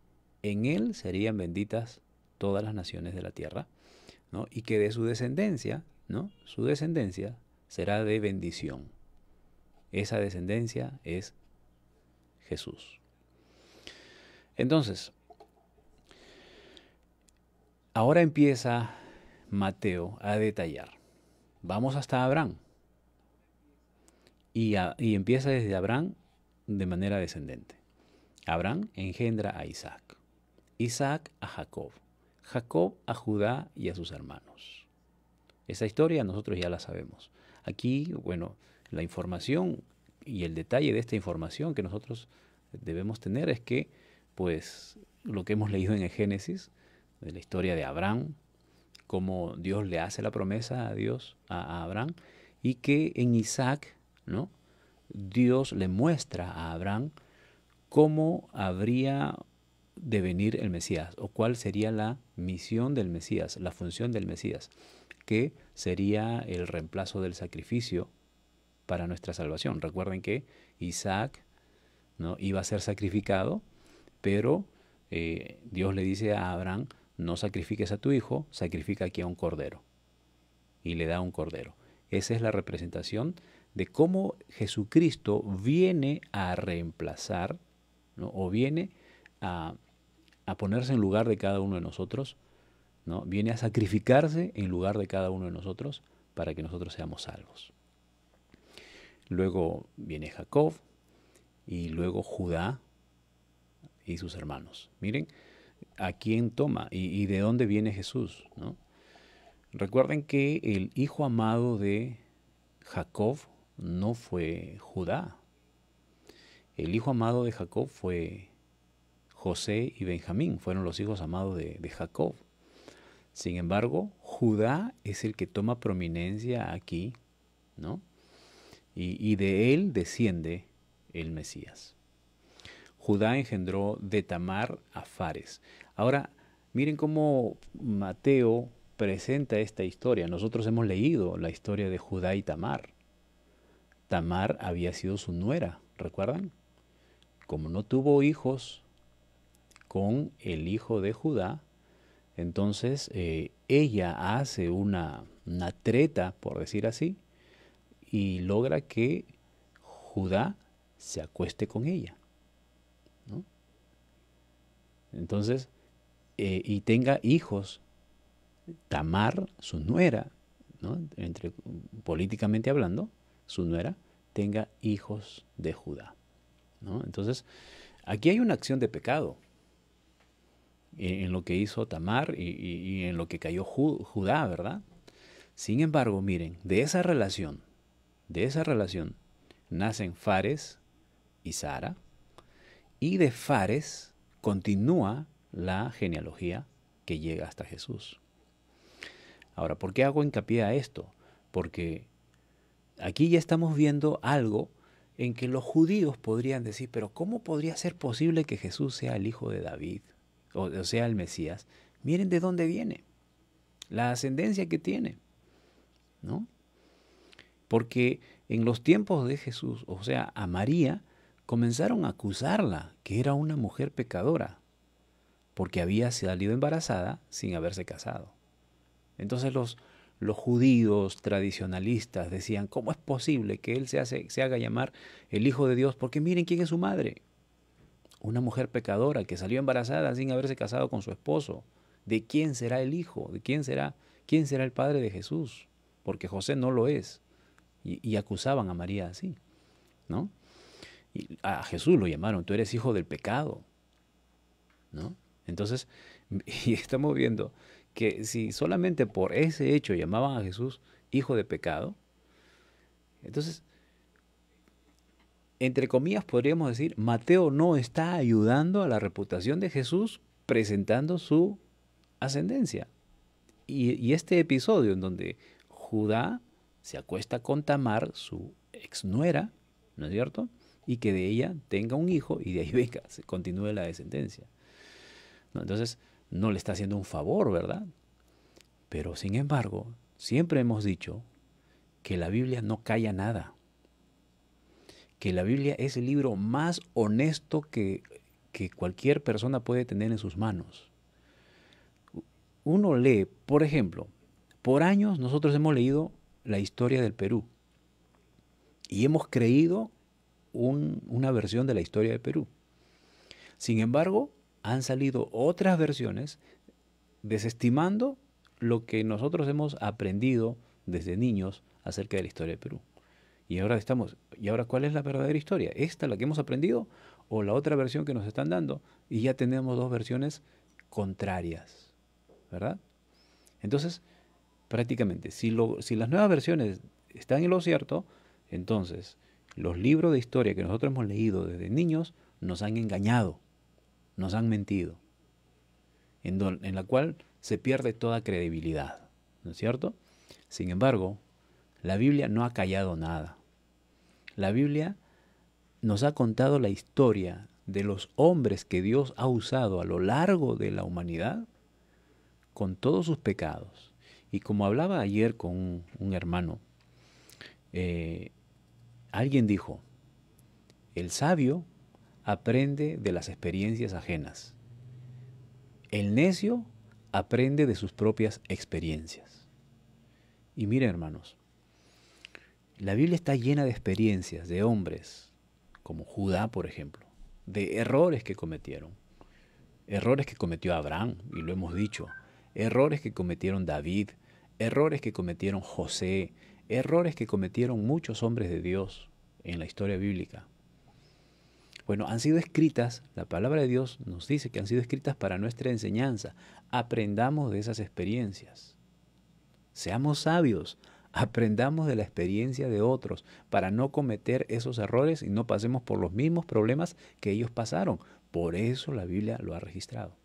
en él serían benditas todas las naciones de la tierra, ¿no? Y que de su descendencia, ¿no? Su descendencia será de bendición. Esa descendencia es Jesús. Entonces, ahora empieza Mateo a detallar. Vamos hasta Abraham. Y empieza desde Abraham de manera descendente. Abraham engendra a Isaac. Isaac a Jacob. Jacob a Judá y a sus hermanos. Esa historia nosotros ya la sabemos. Aquí, bueno, la información y el detalle de esta información que nosotros debemos tener es que, pues, lo que hemos leído en el Génesis, de la historia de Abraham, cómo Dios le hace la promesa a Abraham, y que en Isaac, ¿no? Dios le muestra a Abraham cómo habría de venir el Mesías, o cuál sería la misión del Mesías, la función del Mesías, que sería el reemplazo del sacrificio para nuestra salvación. Recuerden que Isaac, ¿no? Iba a ser sacrificado, pero Dios le dice a Abraham, no sacrifiques a tu hijo, sacrifica aquí a un cordero. Y le da un cordero. Esa es la representación de cómo Jesucristo viene a reemplazar, ¿no? O viene a ponerse en lugar de cada uno de nosotros, ¿no? Viene a sacrificarse en lugar de cada uno de nosotros para que nosotros seamos salvos. Luego viene Jacob y luego Judá y sus hermanos. Miren a quién toma y de dónde viene Jesús, ¿no? Recuerden que el hijo amado de Jacob no fue Judá. El hijo amado de Jacob fue José y Benjamín, fueron los hijos amados de Jacob. Sin embargo, Judá es el que toma prominencia aquí, ¿no? Y de él desciende el Mesías. Judá engendró de Tamar a Fares. Ahora, miren cómo Mateo presenta esta historia. Nosotros hemos leído la historia de Judá y Tamar. Tamar había sido su nuera, ¿recuerdan? Como no tuvo hijos con el hijo de Judá, entonces ella hace una treta, por decir así, y logra que Judá se acueste con ella, ¿no? Entonces, y tenga hijos, Tamar, su nuera, ¿no? Políticamente hablando, su nuera tenga hijos de Judá, ¿no? Entonces, aquí hay una acción de pecado en lo que hizo Tamar y en lo que cayó Judá, ¿verdad? Sin embargo, miren, de esa relación nacen Fares y Zara, y de Fares continúa la genealogía que llega hasta Jesús. Ahora, ¿por qué hago hincapié a esto? Porque aquí ya estamos viendo algo en que los judíos podrían decir, pero ¿cómo podría ser posible que Jesús sea el hijo de David, o sea el Mesías? Miren de dónde viene, la ascendencia que tiene, ¿no? Porque en los tiempos de Jesús, o sea, a María, comenzaron a acusarla que era una mujer pecadora, porque había salido embarazada sin haberse casado. Entonces los judíos tradicionalistas decían, ¿cómo es posible que él se haga llamar el Hijo de Dios? Porque miren quién es su madre. Una mujer pecadora que salió embarazada sin haberse casado con su esposo. ¿De quién será el hijo? ¿De quién será el padre de Jesús? Porque José no lo es. Y acusaban a María así, ¿no? Y a Jesús lo llamaron, tú eres hijo del pecado, ¿no? Entonces, y estamos viendo que si solamente por ese hecho llamaban a Jesús hijo de pecado, entonces, entre comillas, podríamos decir, Mateo no está ayudando a la reputación de Jesús presentando su ascendencia. Y este episodio en donde Judá se acuesta con Tamar, su exnuera, ¿no es cierto? Y que de ella tenga un hijo y de ahí venga, se continúe la descendencia, ¿no? Entonces, no le está haciendo un favor, ¿verdad? Pero sin embargo, siempre hemos dicho que la Biblia no calla nada, que la Biblia es el libro más honesto que cualquier persona puede tener en sus manos. Uno lee, por ejemplo, por años nosotros hemos leído la historia del Perú y hemos creído una versión de la historia del Perú. Sin embargo, han salido otras versiones desestimando lo que nosotros hemos aprendido desde niños acerca de la historia del Perú. ¿Y ahora cuál es la verdadera historia? ¿Esta, la que hemos aprendido, o la otra versión que nos están dando? Y ya tenemos dos versiones contrarias, ¿verdad? Entonces, prácticamente, si las nuevas versiones están en lo cierto, entonces los libros de historia que nosotros hemos leído desde niños nos han engañado, nos han mentido, en la cual se pierde toda credibilidad, ¿no es cierto? Sin embargo, la Biblia no ha callado nada. La Biblia nos ha contado la historia de los hombres que Dios ha usado a lo largo de la humanidad con todos sus pecados. Y como hablaba ayer con un hermano, alguien dijo, el sabio aprende de las experiencias ajenas. El necio aprende de sus propias experiencias. Y miren, hermanos, la Biblia está llena de experiencias de hombres, como Judá, por ejemplo, de errores que cometieron. Errores que cometió Abraham, y lo hemos dicho. Errores que cometieron David, errores que cometieron José, errores que cometieron muchos hombres de Dios en la historia bíblica. Bueno, han sido escritas, la palabra de Dios nos dice que han sido escritas para nuestra enseñanza. Aprendamos de esas experiencias. Seamos sabios, aprendamos de la experiencia de otros para no cometer esos errores y no pasemos por los mismos problemas que ellos pasaron. Por eso la Biblia lo ha registrado.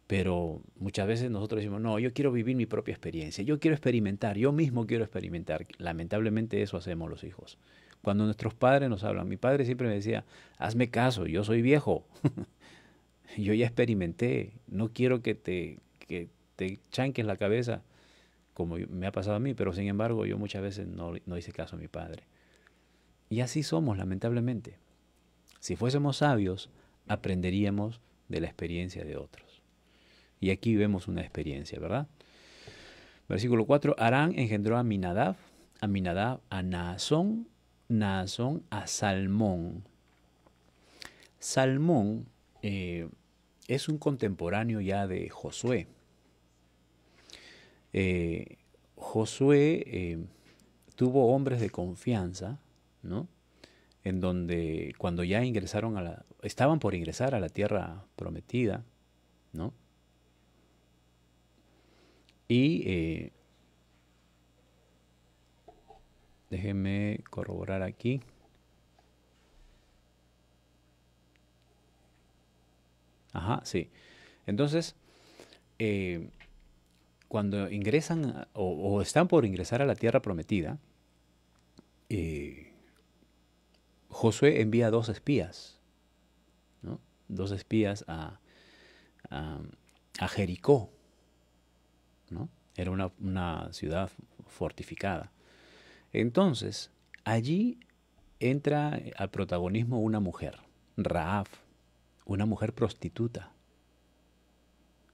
Pero muchas veces nosotros decimos, no, yo quiero vivir mi propia experiencia, yo quiero experimentar, yo mismo quiero experimentar. Lamentablemente eso hacemos los hijos. Cuando nuestros padres nos hablan, mi padre siempre me decía, hazme caso, yo soy viejo, yo ya experimenté, no quiero que te chanques la cabeza como me ha pasado a mí, pero sin embargo yo muchas veces no hice caso a mi padre. Y así somos, lamentablemente. Si fuésemos sabios, aprenderíamos de la experiencia de otros. Y aquí vemos una experiencia, ¿verdad? Versículo 4, Arán engendró a Aminadab, Aminadab a Naasón, Naasón a Salmón. Salmón es un contemporáneo ya de Josué. Josué tuvo hombres de confianza, ¿no? En donde cuando ya estaban por ingresar a la tierra prometida, ¿no? Y déjenme corroborar aquí. Ajá, sí. Entonces, cuando ingresan o están por ingresar a la tierra prometida, eh, Josué envía dos espías, ¿no? Dos espías a, a Jericó, ¿no? Era una ciudad fortificada. Entonces, allí entra al protagonismo una mujer, Rahab, una mujer prostituta.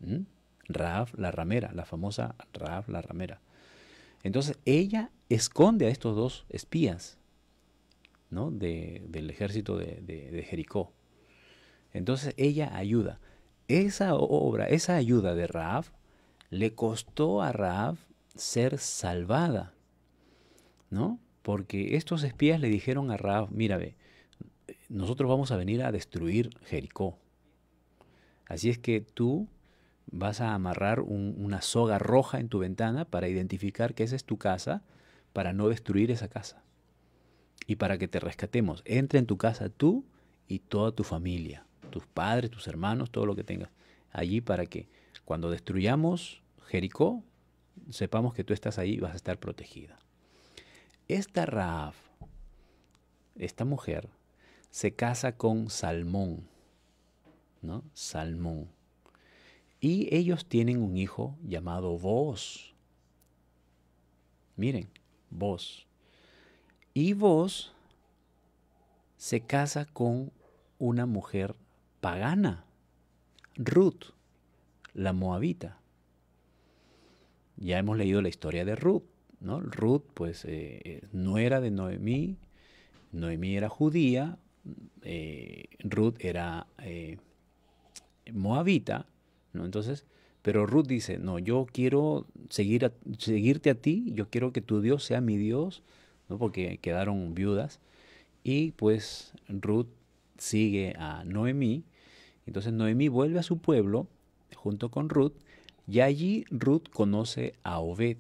¿Mm? Rahab la ramera, la famosa Rahab la ramera. Entonces ella esconde a estos dos espías, ¿no? Del ejército de Jericó. Entonces ella ayuda. Esa obra, esa ayuda de Rahab, le costó a Rahab ser salvada, ¿no? Porque estos espías le dijeron a Rahab, mira, ve, nosotros vamos a venir a destruir Jericó. Así es que tú vas a amarrar una soga roja en tu ventana para identificar que esa es tu casa, para no destruir esa casa. Y para que te rescatemos, entra en tu casa tú y toda tu familia, tus padres, tus hermanos, todo lo que tengas allí, para que cuando destruyamos Jericó, sepamos que tú estás ahí y vas a estar protegida. Esta Rahab, esta mujer, se casa con Salmón, ¿no? Salmón. Y ellos tienen un hijo llamado Booz. Miren, Booz. Y Booz se casa con una mujer pagana, Ruth, la moabita. Ya hemos leído la historia de Ruth, ¿no? Ruth, pues, nuera de Noemí. Noemí era judía, Ruth era moabita, ¿no? Entonces, pero Ruth dice, no, yo quiero seguirte a ti, yo quiero que tu Dios sea mi Dios, ¿no? Porque quedaron viudas. Y pues Ruth sigue a Noemí. Entonces Noemí vuelve a su pueblo junto con Ruth, y allí Ruth conoce a Obed.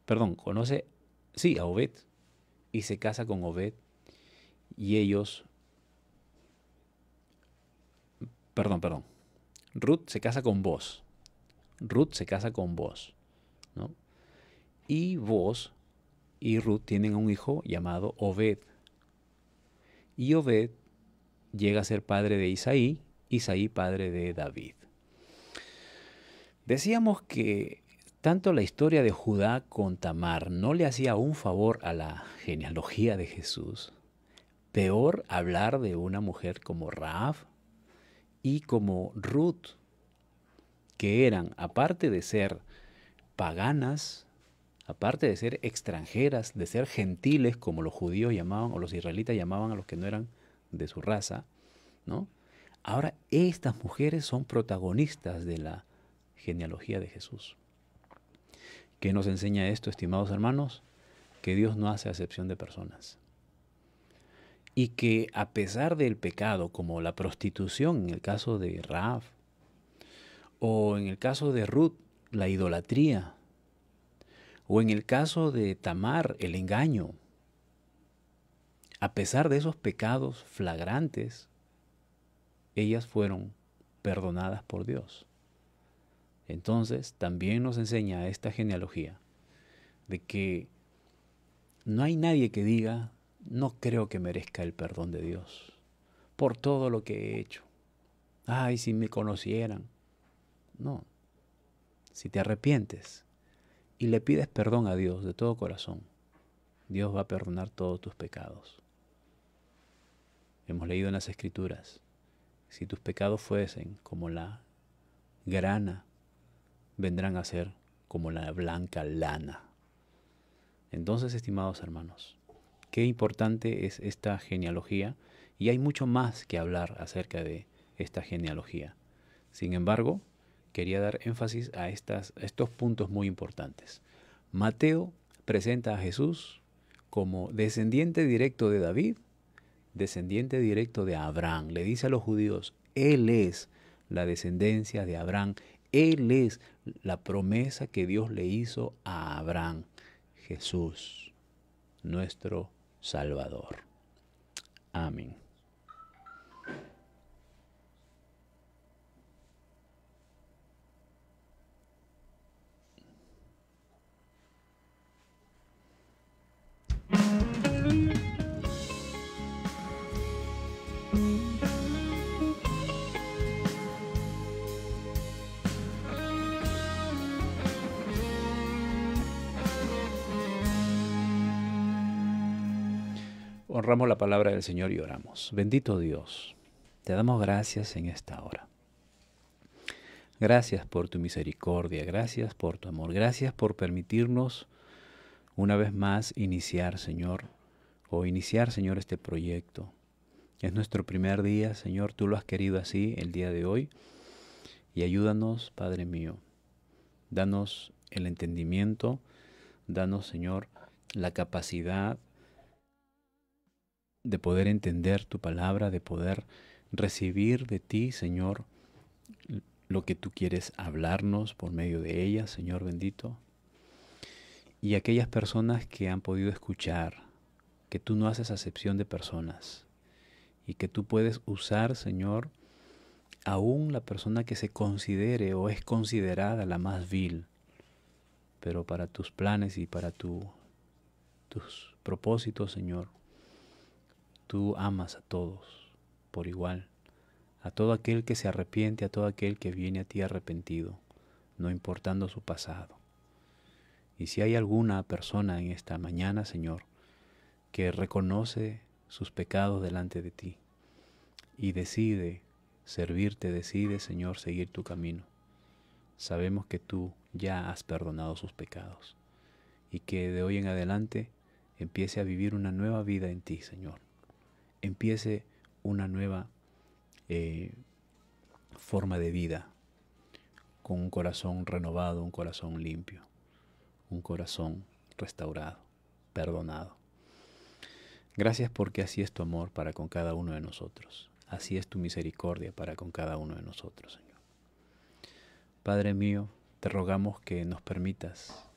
Perdón, a Obed, y se casa con Obed, y ellos, perdón, Ruth se casa con Booz. Ruth se casa con Booz, ¿no? Y Booz y Ruth tienen un hijo llamado Obed. Y Obed llega a ser padre de Isaí, Isaí padre de David. Decíamos que tanto la historia de Judá con Tamar no le hacía un favor a la genealogía de Jesús. Peor hablar de una mujer como Rahab y como Ruth, que eran, aparte de ser paganas, aparte de ser extranjeras, de ser gentiles, como los judíos llamaban, o los israelitas llamaban a los que no eran de su raza, ¿no? Ahora estas mujeres son protagonistas de la genealogía de Jesús. ¿Qué nos enseña esto, estimados hermanos? Que Dios no hace acepción de personas. Y que a pesar del pecado, como la prostitución en el caso de Rahab, o en el caso de Ruth, la idolatría, o en el caso de Tamar, el engaño, a pesar de esos pecados flagrantes, ellas fueron perdonadas por Dios. Entonces, también nos enseña esta genealogía de que no hay nadie que diga, no creo que merezca el perdón de Dios por todo lo que he hecho. Ay, si me conocieran. No. Si te arrepientes y le pides perdón a Dios de todo corazón, Dios va a perdonar todos tus pecados. Hemos leído en las Escrituras, si tus pecados fuesen como la grana, vendrán a ser como la blanca lana. Entonces, estimados hermanos, qué importante es esta genealogía, y hay mucho más que hablar acerca de esta genealogía. Sin embargo, quería dar énfasis a estos puntos muy importantes. Mateo presenta a Jesús como descendiente directo de David, descendiente directo de Abraham. Le dice a los judíos, Él es la descendencia de Abraham. Él es la promesa que Dios le hizo a Abraham. Jesús, nuestro Salvador. Amén. honramos la palabra del Señor y oramos. Bendito Dios, te damos gracias en esta hora. Gracias por tu misericordia, gracias por tu amor, gracias por permitirnos una vez más iniciar, Señor, este proyecto. Es nuestro primer día, Señor, tú lo has querido así el día de hoy. Y ayúdanos, Padre mío, danos el entendimiento, danos, Señor, la capacidad de poder entender tu palabra, de poder recibir de ti, Señor, lo que tú quieres hablarnos por medio de ella, Señor bendito. Y aquellas personas que han podido escuchar, que tú no haces acepción de personas y que tú puedes usar, Señor, aún la persona que se considere o es considerada la más vil, pero para tus planes y para tus propósitos, Señor, tú amas a todos por igual, a todo aquel que se arrepiente, a todo aquel que viene a ti arrepentido, no importando su pasado. Y si hay alguna persona en esta mañana, Señor, que reconoce sus pecados delante de ti y decide servirte, decide, Señor, seguir tu camino, sabemos que tú ya has perdonado sus pecados y que de hoy en adelante empiece a vivir una nueva vida en ti, Señor. Empiece una nueva forma de vida con un corazón renovado, un corazón limpio, un corazón restaurado, perdonado. Gracias porque así es tu amor para con cada uno de nosotros. Así es tu misericordia para con cada uno de nosotros, Señor. Padre mío, te rogamos que nos permitas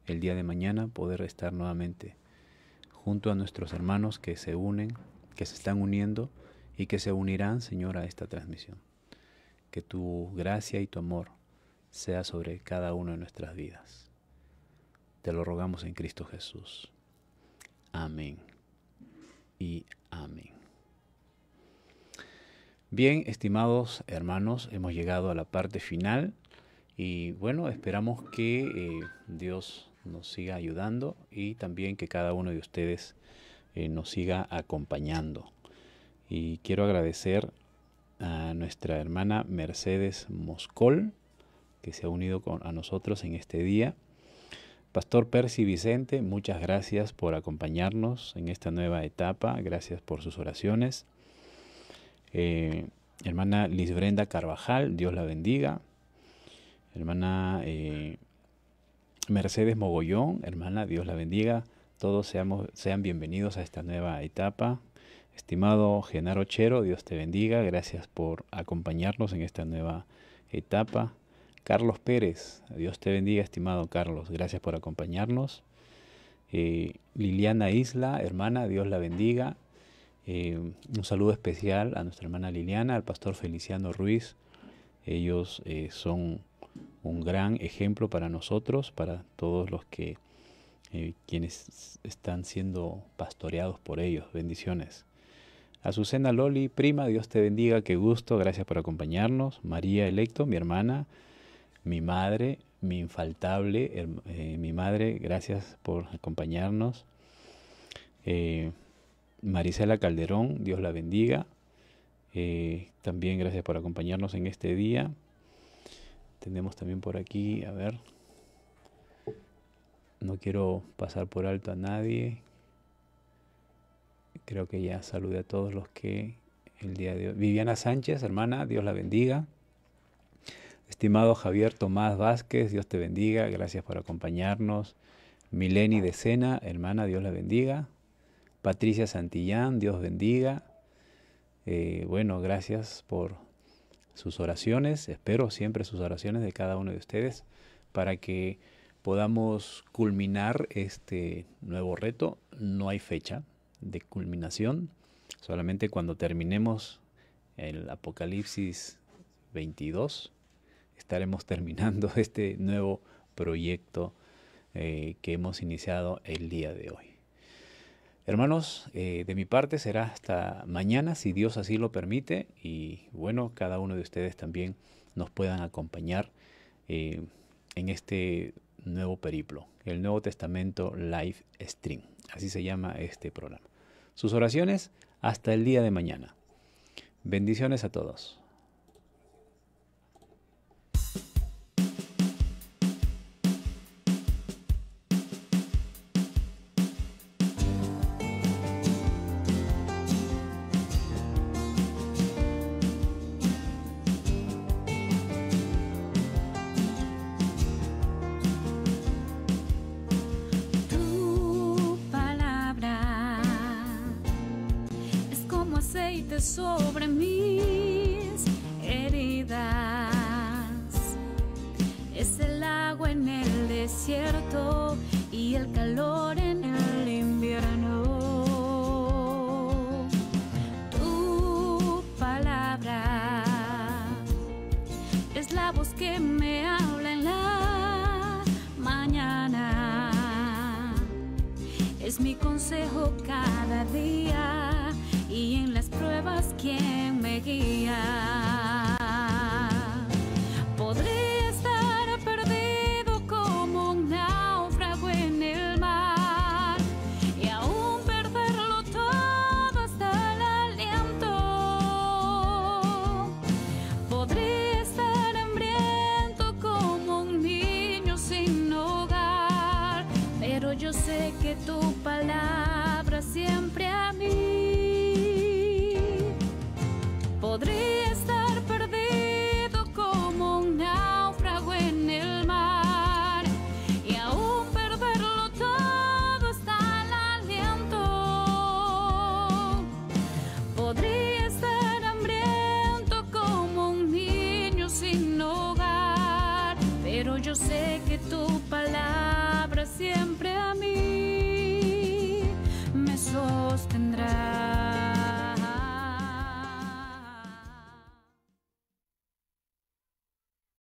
el día de mañana poder estar nuevamente junto a nuestros hermanos que se unen, que se están uniendo y que se unirán, Señor, a esta transmisión. Que tu gracia y tu amor sea sobre cada una de nuestras vidas. Te lo rogamos en Cristo Jesús. Amén y amén. Bien, estimados hermanos, hemos llegado a la parte final y bueno, esperamos que Dios nos siga ayudando y también que cada uno de ustedes nos siga acompañando. Y quiero agradecer a nuestra hermana Mercedes Moscol, que se ha unido a nosotros en este día. Pastor Percy Vicente, muchas gracias por acompañarnos en esta nueva etapa. Gracias por sus oraciones. Hermana Liz Brenda Carvajal, Dios la bendiga. Hermana Mercedes Mogollón, hermana, Dios la bendiga. Todos sean bienvenidos a esta nueva etapa. Estimado Genaro Chero, Dios te bendiga. Gracias por acompañarnos en esta nueva etapa. Carlos Pérez, Dios te bendiga, estimado Carlos. Gracias por acompañarnos. Liliana Isla, hermana, Dios la bendiga. Un saludo especial a nuestra hermana Liliana, al pastor Feliciano Ruiz. Ellos son un gran ejemplo para nosotros, para todos los que quienes están siendo pastoreados por ellos. Bendiciones. Azucena Loli, prima, Dios te bendiga, qué gusto, gracias por acompañarnos. María Electo, mi hermana, mi madre, mi infaltable, mi madre, gracias por acompañarnos. Marisela Calderón, Dios la bendiga. También gracias por acompañarnos en este día. Tenemos también por aquí, a ver, no quiero pasar por alto a nadie. Creo que ya saludé a todos los que el día de hoy. Viviana Sánchez, hermana, Dios la bendiga. Estimado Javier Tomás Vázquez, Dios te bendiga, gracias por acompañarnos. Mileni de Sena, hermana, Dios la bendiga. Patricia Santillán, Dios bendiga. Bueno, gracias por sus oraciones. Espero siempre sus oraciones de cada uno de ustedes para que podamos culminar este nuevo reto. No hay fecha de culminación, solamente cuando terminemos el Apocalipsis 22 estaremos terminando este nuevo proyecto que hemos iniciado el día de hoy. Hermanos, de mi parte será hasta mañana, si Dios así lo permite, y bueno, cada uno de ustedes también nos puedan acompañar en este nuevo periplo, el Nuevo Testamento Live Stream, así se llama este programa. sus oraciones hasta el día de mañana. Bendiciones a todos. Sobre mis heridas, es el agua en el desierto y el calor en el invierno. Tu palabra es la voz que me habla en la mañana, es mi consejo cada día. Y en las pruebas, ¿quién me guía? Podría estar perdido como un náufrago en el mar y aún perderlo todo hasta el aliento. Podría estar hambriento como un niño sin hogar, pero yo sé que tu palabra siempre a mí podría